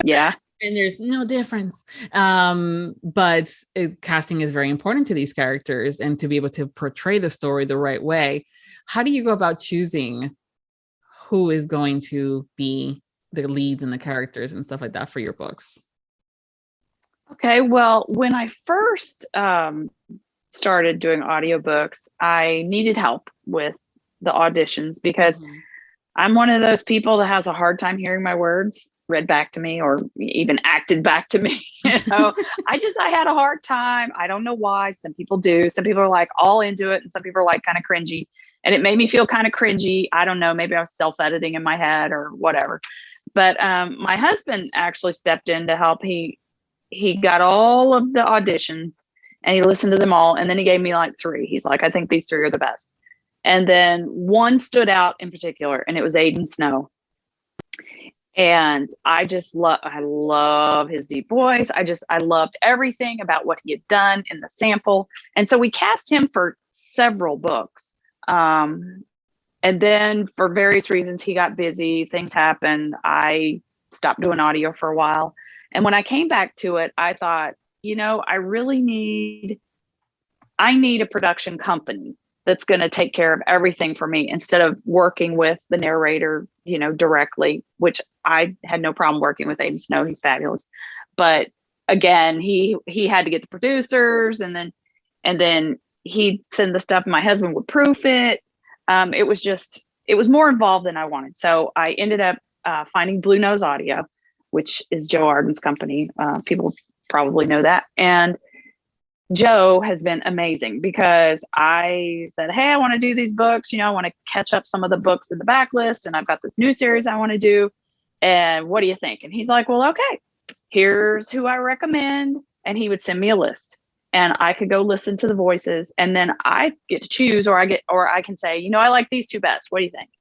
Speaker 3: Yeah.
Speaker 2: And there's no difference. But casting is very important to these characters, and to be able to portray the story the right way. How do you go about choosing who is going to be the leads and the characters and stuff like that for your books?
Speaker 3: Okay, well, when I first started doing audiobooks, I needed help with the auditions because I'm one of those people that has a hard time hearing my words read back to me or even acted back to me. I had a hard time. I don't know why. Some people do. Some people are like all into it, and some people are like kind of cringy. And it made me feel kind of cringy. I don't know. Maybe I was self-editing in my head or whatever. But my husband actually stepped in to help. He got all of the auditions and he listened to them all. And then he gave me like 3. He's like, I think these 3 are the best. And then one stood out in particular, and it was Aiden Snow. And I love his deep voice. I loved everything about what he had done in the sample. And so we cast him for several books. And then for various reasons, he got busy, things happened. I stopped doing audio for a while. And when I came back to it, I thought, I need a production company that's going to take care of everything for me instead of working with the narrator, directly, which I had no problem working with Aiden Snow. He's fabulous. But again, he had to get the producers, and then he'd send the stuff and my husband would proof it. It was more involved than I wanted. So I ended up finding Blue Nose Audio, which is Joe Arden's company. People probably know that. And Joe has been amazing because I said, hey, I want to do these books. I want to catch up some of the books in the backlist, and I've got this new series I want to do. And what do you think? And he's like, well, okay, here's who I recommend. And he would send me a list, and I could go listen to the voices, and then I get to choose, or I can say, I like these 2 best. What do you think?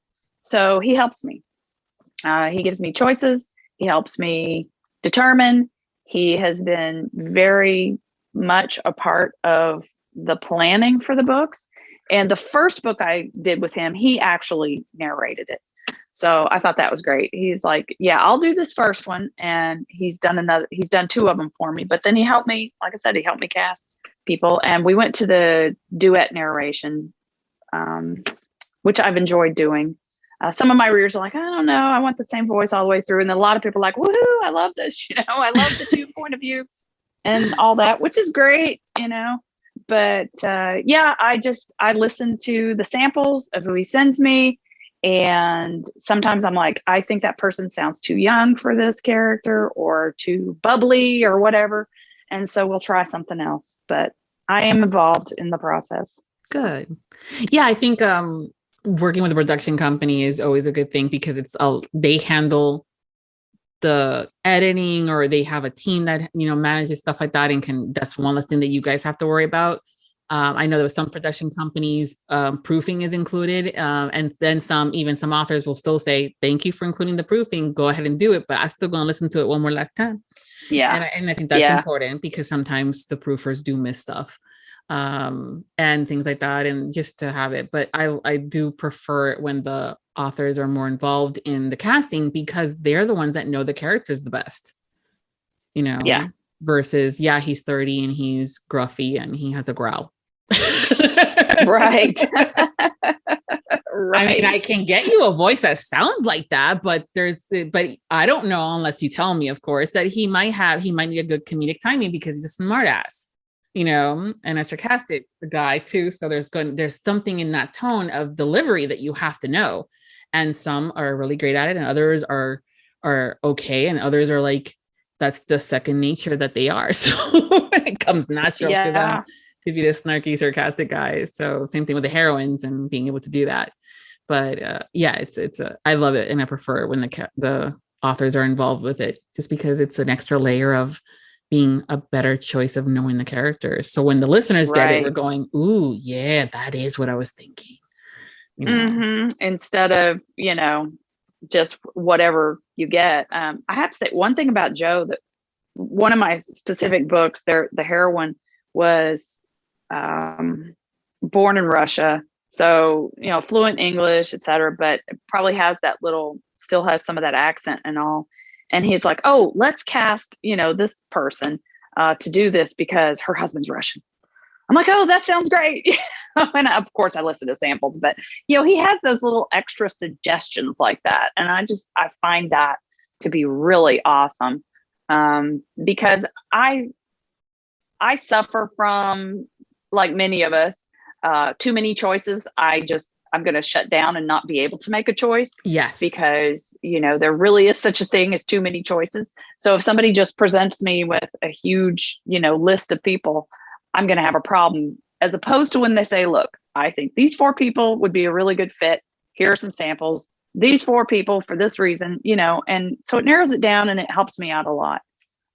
Speaker 3: So he helps me. He gives me choices. He helps me determine. He has been very much a part of the planning for the books. And the first book I did with him, he actually narrated it. So I thought that was great. He's like, yeah, I'll do this first one. And he's done 2 of them for me. But then he helped me, like I said, he helped me cast people. And we went to the duet narration, which I've enjoyed doing. Some of my readers are like, I don't know, I want the same voice all the way through. And then a lot of people are like, woohoo, I love this. I love the 2 point of view and all that, which is great, But I listen to the samples of who he sends me. And sometimes I'm like, I think that person sounds too young for this character, or too bubbly or whatever. And so we'll try something else. But I am involved in the process.
Speaker 2: Good. Yeah, I think working with a production company is always a good thing, because they handle the editing, or they have a team that manages stuff like that, and that's one less thing that you guys have to worry about. I know there was some production companies, proofing is included, and then some authors will still say, thank you for including the proofing, go ahead and do it, but I'm still going to listen to it one more last time.
Speaker 3: Yeah.
Speaker 2: And I think that's important, because sometimes the proofers do miss stuff, and things like that, and just to have it. But I do prefer it when the authors are more involved in the casting, because they're the ones that know the characters the best,
Speaker 3: Yeah.
Speaker 2: Versus, he's 30 and he's gruffy and he has a growl.
Speaker 3: Right.
Speaker 2: I mean, I can get you a voice that sounds like that, but I don't know, unless you tell me, of course, that he might need a good comedic timing, because he's a smart ass, and a sarcastic guy too. So there's something in that tone of delivery that you have to know. And some are really great at it, and others are okay, and others are like, that's the second nature that they are. So it comes natural to them to be the snarky, sarcastic guys. So same thing with the heroines and being able to do that. But it's I love it, and I prefer when the authors are involved with it, just because it's an extra layer of being a better choice of knowing the characters. So when the listeners get it, we're going, ooh, yeah, that is what I was thinking. You know?
Speaker 3: Instead of, just whatever you get. I have to say one thing about Jo, that one of my specific books, the heroine was born in Russia. So, fluent English, etc., but it probably has still has some of that accent and all. And he's like, oh, let's cast, this person to do this because her husband's Russian. I'm like, oh, that sounds great. And of course I listen to samples, but he has those little extra suggestions like that. And I find that to be really awesome. Because I suffer from, like many of us, too many choices. I'm going to shut down and not be able to make a choice.
Speaker 2: Yes.
Speaker 3: Because, there really is such a thing as too many choices. So if somebody just presents me with a huge, list of people, I'm going to have a problem, as opposed to when they say, look, I think these 4 people would be a really good fit. Here are some samples. These 4 people for this reason, and so it narrows it down and it helps me out a lot.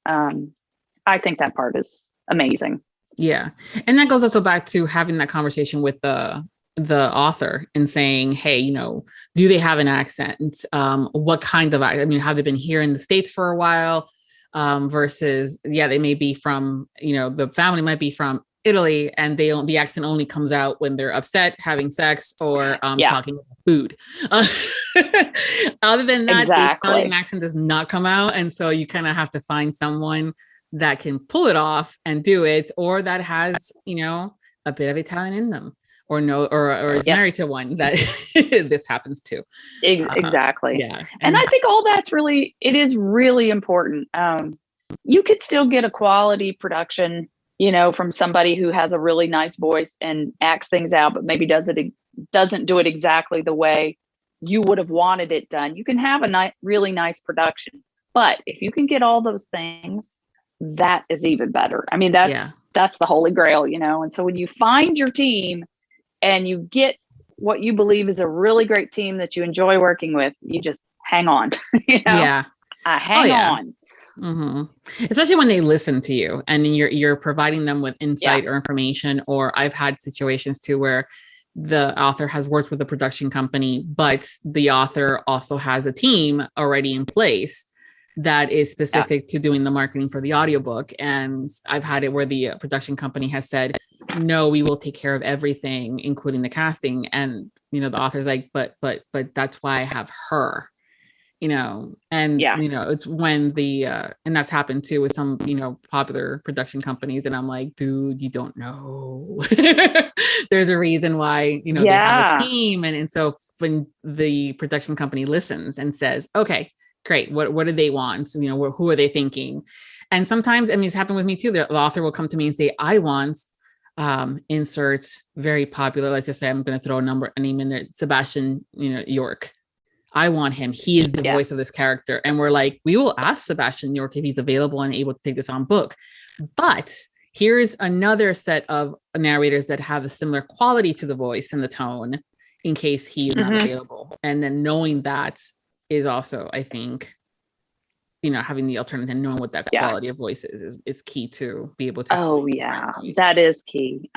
Speaker 3: I think that part is amazing.
Speaker 2: Yeah. And that goes also back to having that conversation with the author and saying, hey, do they have an accent? What kind of, have they been here in the States for a while? Versus, they may be from, the family might be from Italy, and the accent only comes out when they're upset, having sex, or talking about food. Other than that, the Italian accent does not come out. And so you kind of have to find someone that can pull it off and do it, or that has, a bit of Italian in them, or is married to one that this happens to.
Speaker 3: Exactly.
Speaker 2: Yeah.
Speaker 3: And I think all that's it is really important. You could still get a quality production, from somebody who has a really nice voice and acts things out, but maybe doesn't do it exactly the way you would have wanted it done. You can have a really nice production, but if you can get all those things, that is even better. That's the holy grail, and so when you find your team and you get what you believe is a really great team that you enjoy working with, you just hang on.
Speaker 2: Yeah.
Speaker 3: Hang on.
Speaker 2: Mm-hmm. Especially when they listen to you and you're providing them with insight or information. Or I've had situations too where the author has worked with a production company, but the author also has a team already in place that is specific to doing the marketing for the audiobook. And I've had it where the production company has said, no, we will take care of everything, including the casting. And, the author's like, but that's why I have her, it's when and that's happened too with some, popular production companies. And I'm like, dude, you don't know. There's a reason why, they have a team. And so when the production company listens and says, okay, great, what do they want? So, who are they thinking? And sometimes, it's happened with me too. The author will come to me and say, I want insert very popular, let's just say I'm going to throw a name in there, Sebastian, York. I want him. He is the voice of this character. And we're like, we will ask Sebastian York if he's available and able to take this on book. But here's another set of narrators that have a similar quality to the voice and the tone in case he is not available. And then knowing that is also, I think, having the alternative and knowing what that quality of voice is key to be able to.
Speaker 3: Oh yeah, that is key.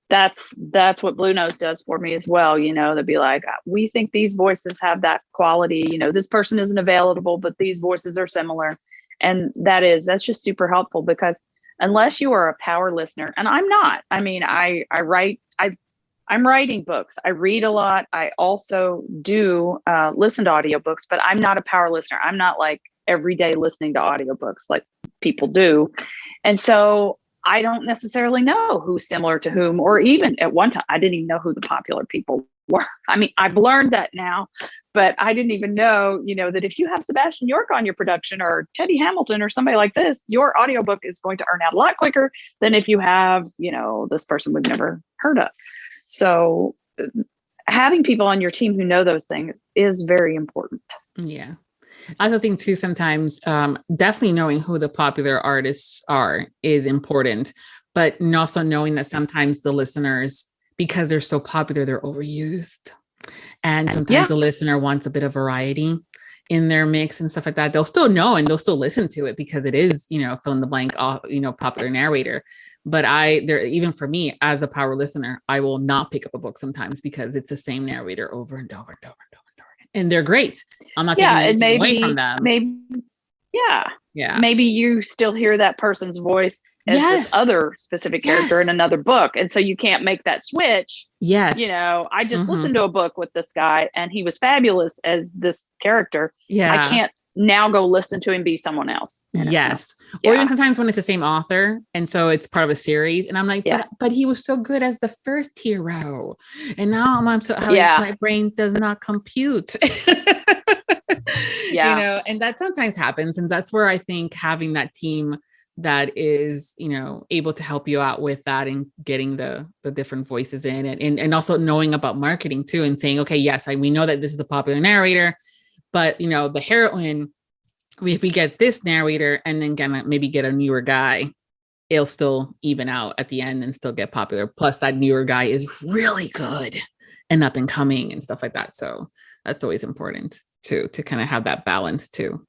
Speaker 3: That's what Blue Nose does for me as well. They'll be like, we think these voices have that quality, this person isn't available, but these voices are similar. And that's just super helpful, because unless you are a power listener, and I'm not, I'm writing books. I read a lot. I also do listen to audiobooks, but I'm not a power listener. I'm not like every day listening to audiobooks like people do. And so I don't necessarily know who's similar to whom, or even at one time, I didn't even know who the popular people were. I've learned that now, but I didn't even know, that if you have Sebastian York on your production, or Teddy Hamilton or somebody like this, your audiobook is going to earn out a lot quicker than if you have, this person we've never heard of. So having people on your team who know those things is very important.
Speaker 2: Yeah. I also think too, sometimes definitely knowing who the popular artists are is important, but also knowing that sometimes the listeners, because they're so popular, they're overused. And sometimes the listener wants a bit of variety in their mix and stuff like that. They'll still know and they'll still listen to it because it is, fill in the blank, popular narrator. But even for me as a power listener, I will not pick up a book sometimes because it's the same narrator over and over and over and over and over. And they're great. I'm not taking anything away from them.
Speaker 3: Maybe you still hear that person's voice as this other specific character in another book. And so you can't make that switch.
Speaker 2: Yes.
Speaker 3: I just listened to a book with this guy and he was fabulous as this character.
Speaker 2: Yeah.
Speaker 3: I can't now go listen to him be someone else.
Speaker 2: Yes. Or even sometimes when it's the same author. And so it's part of a series. And I'm like, but he was so good as the first hero. And now my brain does not compute. And that sometimes happens. And that's where I think having that team that is, able to help you out with that and getting the different voices in and also knowing about marketing too, and saying, okay, yes, we know that this is a popular narrator, but the heroine, if we get this narrator and then maybe get a newer guy, it'll still even out at the end and still get popular. Plus that newer guy is really good and up and coming and stuff like that. So that's always important too, to kind of have that balance too.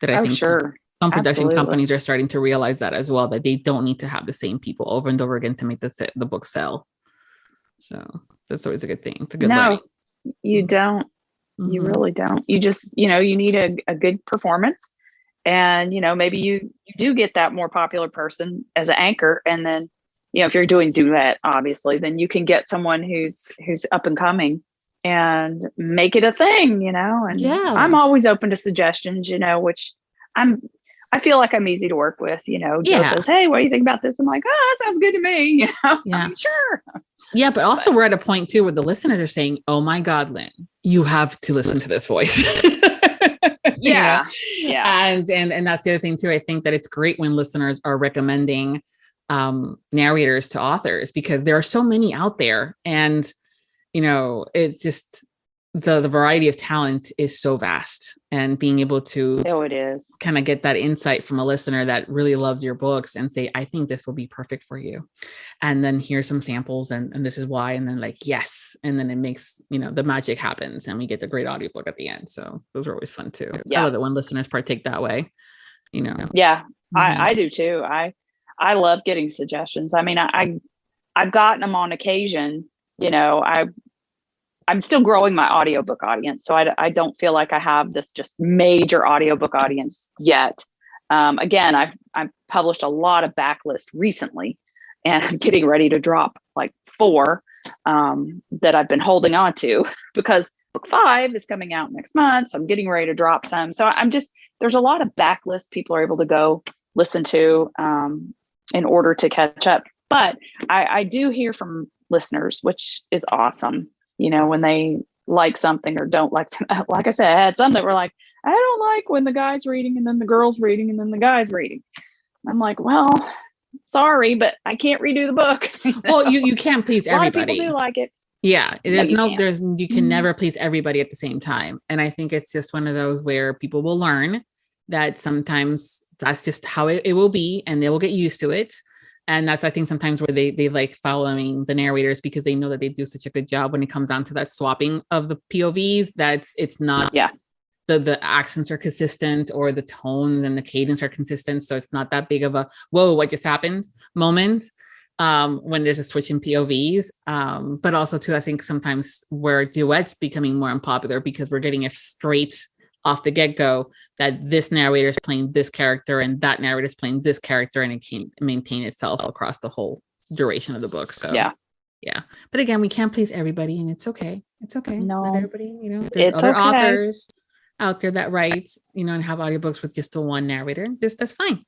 Speaker 2: That I think some production companies are starting to realize that as well, that they don't need to have the same people over and over again to make the book sell. So that's always a good thing. It's a good learning.
Speaker 3: You don't. You really don't. You just, you need a good performance, and, maybe you do get that more popular person as an anchor. And then, if you're doing duet, obviously, then you can get someone who's up and coming and make it a thing, and I'm always open to suggestions, which I feel like I'm easy to work with, Joe says, hey, what do you think about this? I'm like, oh, that sounds good to me. I'm sure.
Speaker 2: Yeah. But also we're at a point too, where the listeners are saying, oh my God, Lynn, you have to listen to this voice.
Speaker 3: Yeah.
Speaker 2: And that's the other thing too. I think that it's great when listeners are recommending narrators to authors, because there are so many out there, and, it's just, the variety of talent is so vast, and being able to kind of get that insight from a listener that really loves your books and say, I think this will be perfect for you. And then here's some samples and this is why. And then yes. And then it makes, the magic happens and we get the great audiobook at the end. So those are always fun too. I love it when listeners partake that way,
Speaker 3: Yeah, I do too. I love getting suggestions. I mean, I've gotten them on occasion, I'm still growing my audiobook audience. So I don't feel like I have this just major audiobook audience yet. Again, I've published a lot of backlist recently, and I'm getting ready to drop like 4 that I've been holding on to, because book 5 is coming out next month. So I'm getting ready to drop some. So there's a lot of backlist people are able to go listen to in order to catch up. But I do hear from listeners, which is awesome. When they like something or don't like something. Like I said, I had some that were like, I don't like when the guy's reading and then the girl's reading and then the guy's reading. I'm like, well, sorry, but I can't redo the book.
Speaker 2: Well, you can't please everybody.
Speaker 3: A lot of people do like it.
Speaker 2: Yeah, you can never please everybody at the same time. And I think it's just one of those where people will learn that sometimes that's just how it will be, and they will get used to it. And that's, I think, sometimes where they like following the narrators, because they know that they do such a good job when it comes down to that swapping of the POVs, it's not, the accents are consistent, or the tones and the cadence are consistent. So it's not that big of a, whoa, what just happened moment when there's a switch in POVs. But also too, I think sometimes where duets becoming more unpopular, because we're getting it straight off the get-go that this narrator is playing this character and that narrator is playing this character, and it can maintain itself across the whole duration of the book. So yeah. But again, we can't please everybody, and it's okay.
Speaker 3: No,
Speaker 2: not everybody, there's other authors out there that write, and have audiobooks with just the one narrator. That's fine,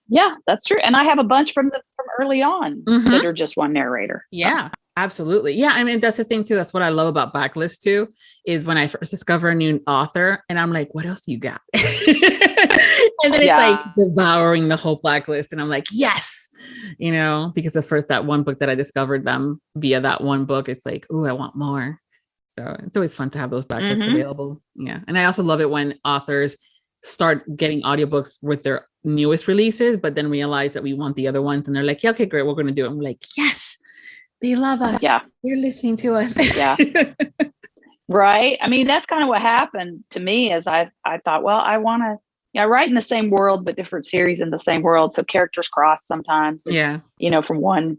Speaker 3: Yeah, that's true. And I have a bunch from early on that are just one narrator. So.
Speaker 2: Yeah. Absolutely. Yeah. I mean, that's the thing too. That's what I love about backlist too, is when I first discover a new author and I'm like, what else you got? And then it's like devouring the whole blacklist. And I'm like, yes, because that one book that I discovered them via that one book, it's like, oh, I want more. So it's always fun to have those backlists available. Yeah. And I also love it when authors start getting audiobooks with their newest releases, but then realize that we want the other ones. And they're like, yeah, okay, great. We're going to do it. I'm like, yes, they love us.
Speaker 3: Yeah.
Speaker 2: They're listening to us.
Speaker 3: Yeah. Right. I mean, that's kind of what happened to me is I thought, well, I want to, I write in the same world, but different series in the same world. So characters cross sometimes, from one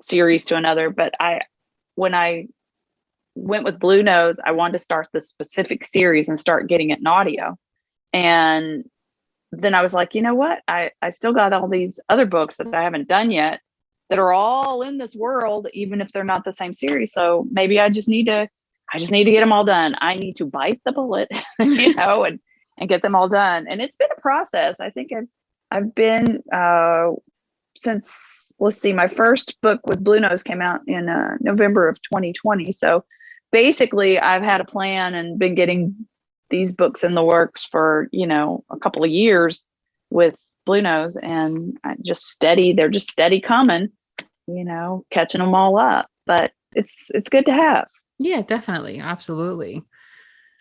Speaker 3: series to another. But when I went with Blue Nose, I wanted to start the specific series and start getting it in audio. And then I was like, you know what? I still got all these other books that I haven't done yet that are all in this world, even if they're not the same series. So maybe I just need to get them all done. I need to bite the bullet, and get them all done. And it's been a process. I think I've been since, let's see, my first book with Blue Nose came out in November of 2020. So basically I've had a plan and been getting these books in the works for, a couple of years with Blue Nose, and they're just steady coming, catching them all up, but it's good to have.
Speaker 2: Yeah, definitely. Absolutely.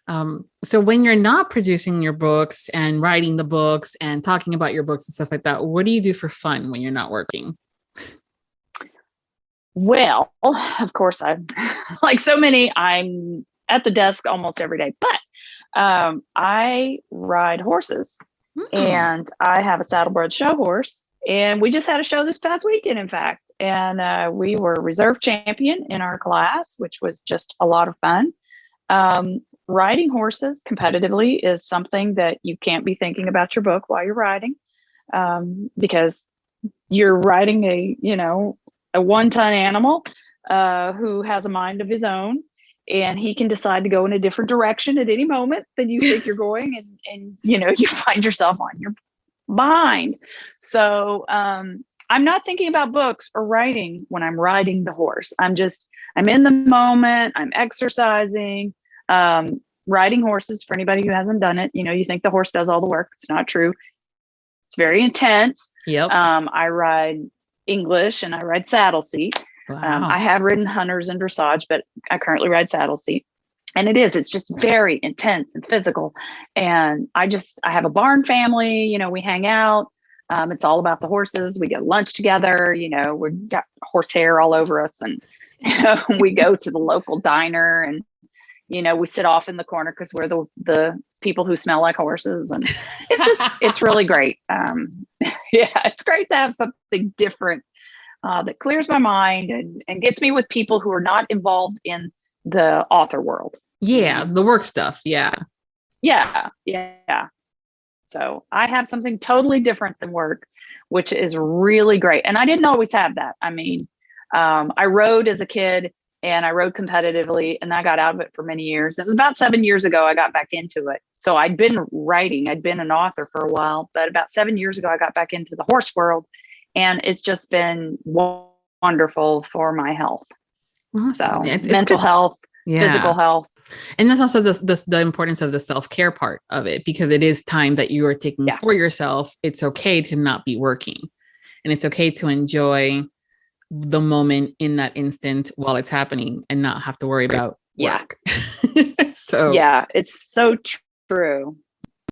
Speaker 2: So when you're not producing your books and writing the books and talking about your books and stuff like that, what do you do for fun when you're not working?
Speaker 3: Well, of course, I'm like so many, I'm at the desk almost every day, but I ride horses and I have a saddlebred show horse, and we just had a show this past weekend, in fact, and we were reserve champion in our class, which was just a lot of fun. Riding horses competitively is something that you can't be thinking about your book while you're riding, because you're riding a 1-ton animal who has a mind of his own, and he can decide to go in a different direction at any moment than you think you're going, and you find yourself on your behind. So I'm not thinking about books or writing when I'm riding the horse. I'm in the moment. I'm exercising. Riding horses, for anybody who hasn't done it, you think the horse does all the work. It's not true. It's very intense.
Speaker 2: Yep.
Speaker 3: I ride English and I ride saddle seat.
Speaker 2: Wow.
Speaker 3: I have ridden hunters and dressage, but I currently ride saddle seat. And it's just very intense and physical. And I have a barn family, we hang out. It's all about the horses. We get lunch together, we've got horsehair all over us, and we go to the local diner, and we sit off in the corner because we're the people who smell like horses, and it's really great. It's great to have something different that clears my mind and gets me with people who are not involved in the author world.
Speaker 2: Yeah, the work stuff. Yeah.
Speaker 3: So I have something totally different than work, which is really great. And I didn't always have that. I mean, I rode as a kid, and I rode competitively, and I got out of it for many years. It was about 7 years ago I got back into it. So I'd been writing, I'd been an author for a while, but about 7 years ago I got back into the horse world, and it's just been wonderful for my health.
Speaker 2: Awesome.
Speaker 3: So
Speaker 2: it's
Speaker 3: mental health, physical health.
Speaker 2: And that's also the importance of the self-care part of it, because it is time that you are taking for yourself. It's okay to not be working, and it's okay to enjoy the moment in that instant while it's happening and not have to worry about work. So it's so true.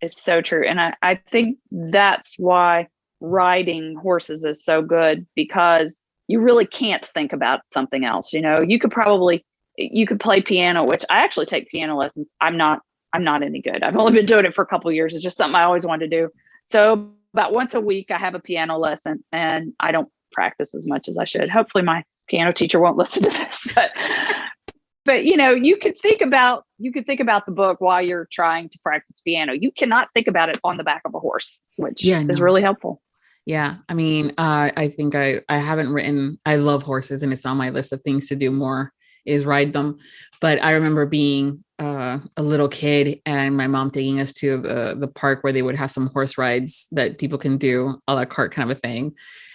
Speaker 2: It's so true. And I think that's why riding horses is so good, because you really can't think about something else. You could play piano, which I actually take piano lessons. I'm not any good. I've only been doing it for a couple of years. It's just something I always wanted to do. So about once a week I have a piano lesson, and I don't practice as much as I should. Hopefully my piano teacher won't listen to this, but you could think about the book while you're trying to practice piano. You cannot think about it on the back of a horse, which is really helpful. Yeah. I mean, I think I haven't written, I love horses, and it's on my list of things to do more is ride them. But I remember being a little kid, and my mom taking us to the park where they would have some horse rides that people can do, a la carte kind of a thing.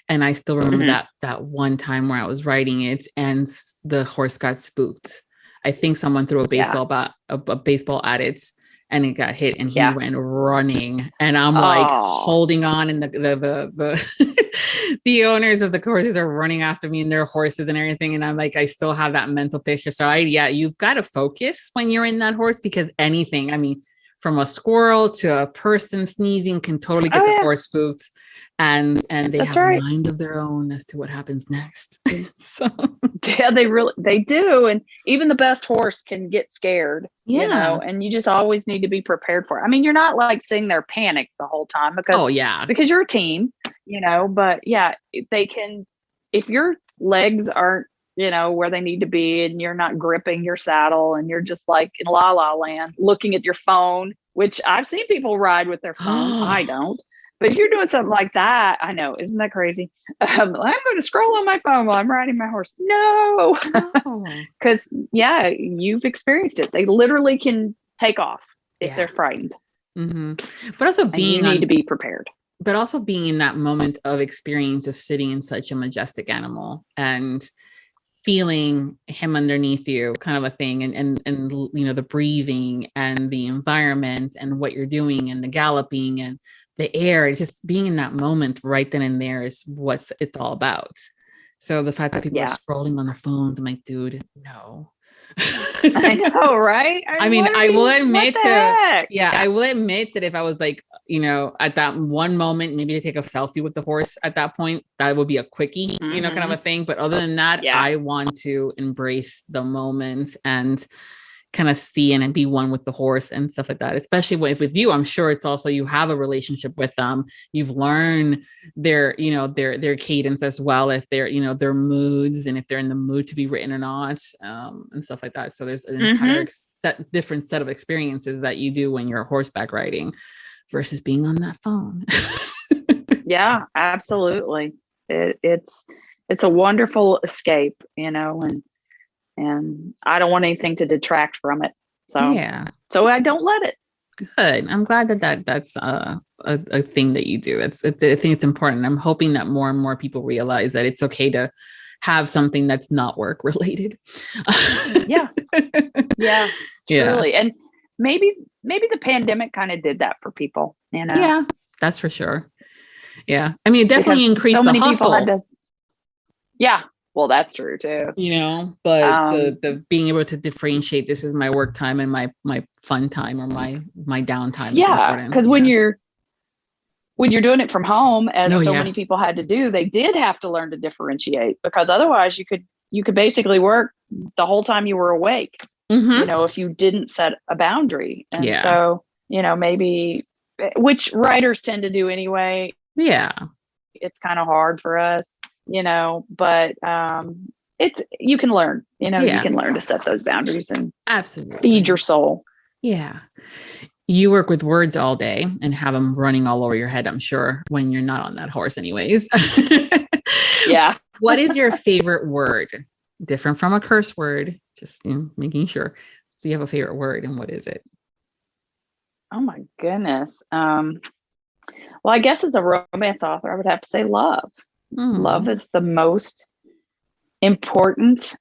Speaker 2: And I still remember that one time where I was riding it and the horse got spooked. I think someone threw a baseball at it, and it got hit, and he went running, and I'm like holding on, and the the owners of the horses are running after me and their horses and everything. And I'm like, I still have that mental picture. So you've got to focus when you're in that horse, because anything, I mean, from a squirrel to a person sneezing can totally get the horse spooked. And they have a mind of their own as to what happens next. So
Speaker 3: yeah, they do. And even the best horse can get scared, you know, and you just always need to be prepared for it. I mean, you're not like sitting there panicked the whole time because you're a team, you know, but they can, if your legs aren't, you know, where they need to be, and you're not gripping your saddle, and you're just like in la la land looking at your phone, which I've seen people ride with their phone. I don't. But if you're doing something like that, I know, isn't that crazy? I'm going to scroll on my phone while I'm riding my horse. No, because you've experienced it. They literally can take off if they're frightened.
Speaker 2: Mm-hmm. But also
Speaker 3: you need to be prepared.
Speaker 2: But also being in that moment of experience of sitting in such a majestic animal and feeling him underneath you, kind of a thing, and you know, the breathing and the environment and what you're doing and the galloping and the air, just being in that moment right then and there is what it's all about. So the fact that people are scrolling on their phones, I'm like, dude, no.
Speaker 3: I know, right?
Speaker 2: I mean, I will admit I will admit that if I was like, you know, at that one moment, maybe to take a selfie with the horse at that point, that would be a quickie, you know, kind of a thing. But other than that, I want to embrace the moment and kind of see and be one with the horse and stuff like that. Especially with you, I'm sure it's also, you have a relationship with them. You've learned their, you know, their cadence as well, if they're, you know, their moods, and if they're in the mood to be written or not, and stuff like that. So there's an entire different set of experiences that you do when you're horseback riding versus being on that phone.
Speaker 3: Yeah, absolutely. It's a wonderful escape, you know, and I don't want anything to detract from it. So I don't let it.
Speaker 2: Good. I'm glad that's a thing that you do. I think it's important. I'm hoping that more and more people realize that it's okay to have something that's not work related.
Speaker 3: Yeah. Truly. And maybe the pandemic kind of did that for people, you know?
Speaker 2: Yeah, that's for sure. Yeah. I mean, it definitely increased the hustle.
Speaker 3: Well, that's true too.
Speaker 2: You know, but the being able to differentiate, this is my work time and my fun time, or my downtime.
Speaker 3: Yeah, because when you're doing it from home, as many people had to do, they did have to learn to differentiate, because otherwise you could basically work the whole time you were awake. You know, if you didn't set a boundary. And so, you know, maybe, which writers tend to do anyway. Yeah, it's kind of hard for us, you know, but you can learn, you know, you can learn to set those boundaries and feed your soul.
Speaker 2: Yeah. You work with words all day and have them running all over your head, I'm sure, when you're not on that horse anyways.
Speaker 3: Yeah.
Speaker 2: What is your favorite word? Different from a curse word, just, you know, making sure. So you have a favorite word, and what is it?
Speaker 3: Oh my goodness. Well, I guess as a romance author, I would have to say love. Love is the most important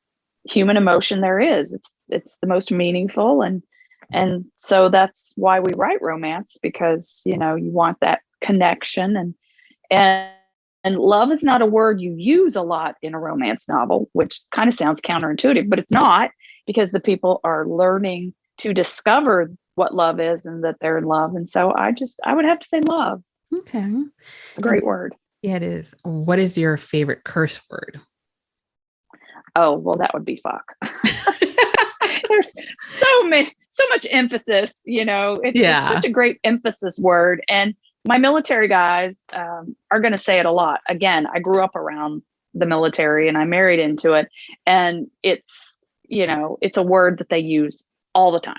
Speaker 3: human emotion there is. It's the most meaningful, and so that's why we write romance, because, you know, you want that connection, and love is not a word you use a lot in a romance novel, which kind of sounds counterintuitive, but it's not, because the people are learning to discover what love is and that they're in love. And so I would have to say love.
Speaker 2: Okay.
Speaker 3: It's a great word.
Speaker 2: Yeah, it is. What is your favorite curse word?
Speaker 3: Oh, well, that would be fuck. There's so much emphasis, you know, it's such a great emphasis word. And my military guys are going to say it a lot. Again, I grew up around the military and I married into it. And it's, you know, it's a word that they use all the time.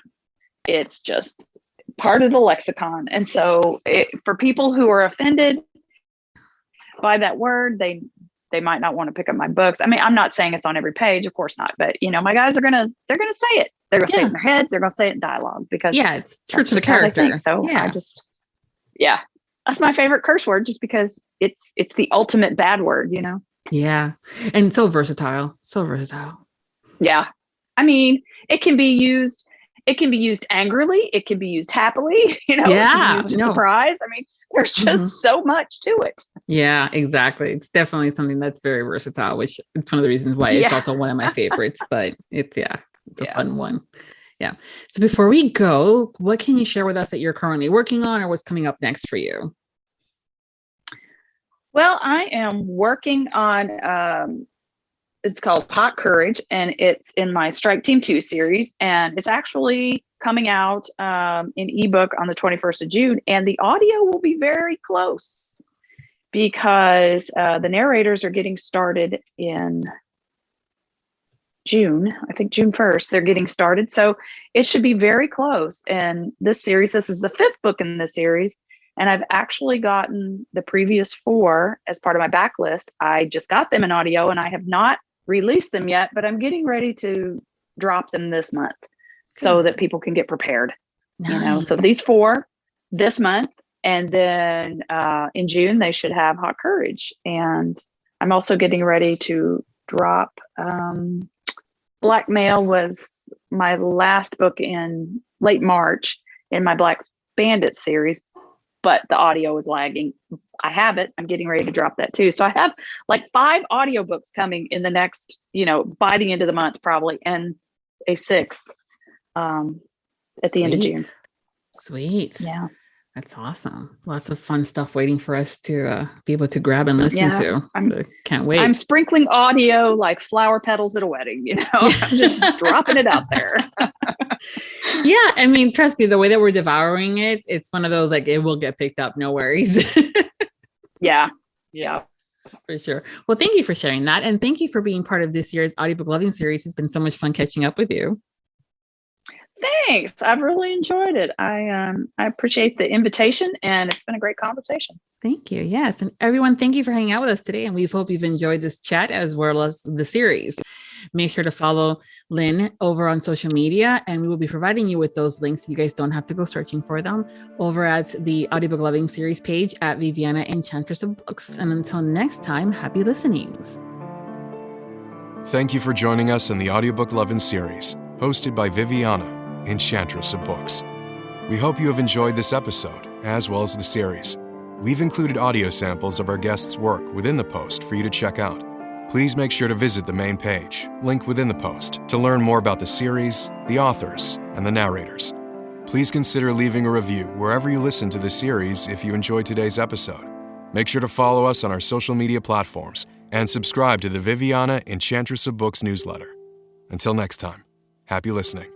Speaker 3: It's just part of the lexicon. And so for people who are offended by that word, they they might not want to pick up my books. I mean, I'm not saying it's on every page, of course not, but my guys they're gonna say it. They're gonna say it in their head. They're gonna say it in dialogue because
Speaker 2: it's true to the character.
Speaker 3: So that's my favorite curse word, just because it's the ultimate bad word,
Speaker 2: Yeah, and so versatile.
Speaker 3: Yeah, I mean, it can be used angrily. It can be used happily. It can be used in surprise. I mean, there's just so much to it.
Speaker 2: Yeah, exactly. It's definitely something that's very versatile, which it's one of the reasons why it's also one of my favorites. But it's a fun one. Yeah. So before we go, what can you share with us that you're currently working on, or what's coming up next for you?
Speaker 3: Well, I am working on it's called Hot Courage, and it's in my Strike Team 2 series, and it's actually coming out in ebook on the 21st of June, and the audio will be very close because the narrators are getting started in June. I think June 1st, they're getting started. So it should be very close. And this is the 5th book in the series. And I've actually gotten the previous 4 as part of my backlist. I just got them in audio and I have not released them yet, but I'm getting ready to drop them this month so that people can get prepared. So these 4 this month, and then in June, they should have Hot Courage. And I'm also getting ready to drop Blackmail was my last book in late March in my Black Bandit series, but the audio was lagging. I have it. I'm getting ready to drop that too. So I have like 5 audiobooks coming in the next, by the end of the month, probably, and a 6th at the end of June.
Speaker 2: Sweet.
Speaker 3: Yeah.
Speaker 2: That's awesome. Lots of fun stuff waiting for us to be able to grab and listen to. So can't wait.
Speaker 3: I'm sprinkling audio like flower petals at a wedding, I'm just dropping it out there.
Speaker 2: Yeah. I mean, trust me, the way that we're devouring it, it's one of those, like, it will get picked up. No worries.
Speaker 3: Yeah.
Speaker 2: For sure. Well, thank you for sharing that. And thank you for being part of this year's Audiobook Lovin Series. It's been so much fun catching up with you.
Speaker 3: Thanks. I've really enjoyed it. I appreciate the invitation, and it's been a great conversation.
Speaker 2: Thank you. Yes. And everyone, thank you for hanging out with us today. And we hope you've enjoyed this chat as well as the series. Make sure to follow Lynn over on social media, and we will be providing you with those links so you guys don't have to go searching for them over at the Audiobook Lovin Series page at Viviana, Enchantress of Books. And until next time, happy listenings.
Speaker 1: Thank you for joining us in the Audiobook Lovin Series, hosted by Viviana, Enchantress of Books. We hope you have enjoyed this episode, as well as the series. We've included audio samples of our guests' work within the post for you to check out. Please make sure to visit the main page, link within the post, to learn more about the series, the authors, and the narrators. Please consider leaving a review wherever you listen to the series if you enjoyed today's episode. Make sure to follow us on our social media platforms and subscribe to the Viviana Enchantress of Books newsletter. Until next time, happy listening.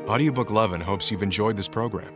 Speaker 1: Audiobook Lovin hopes you've enjoyed this program.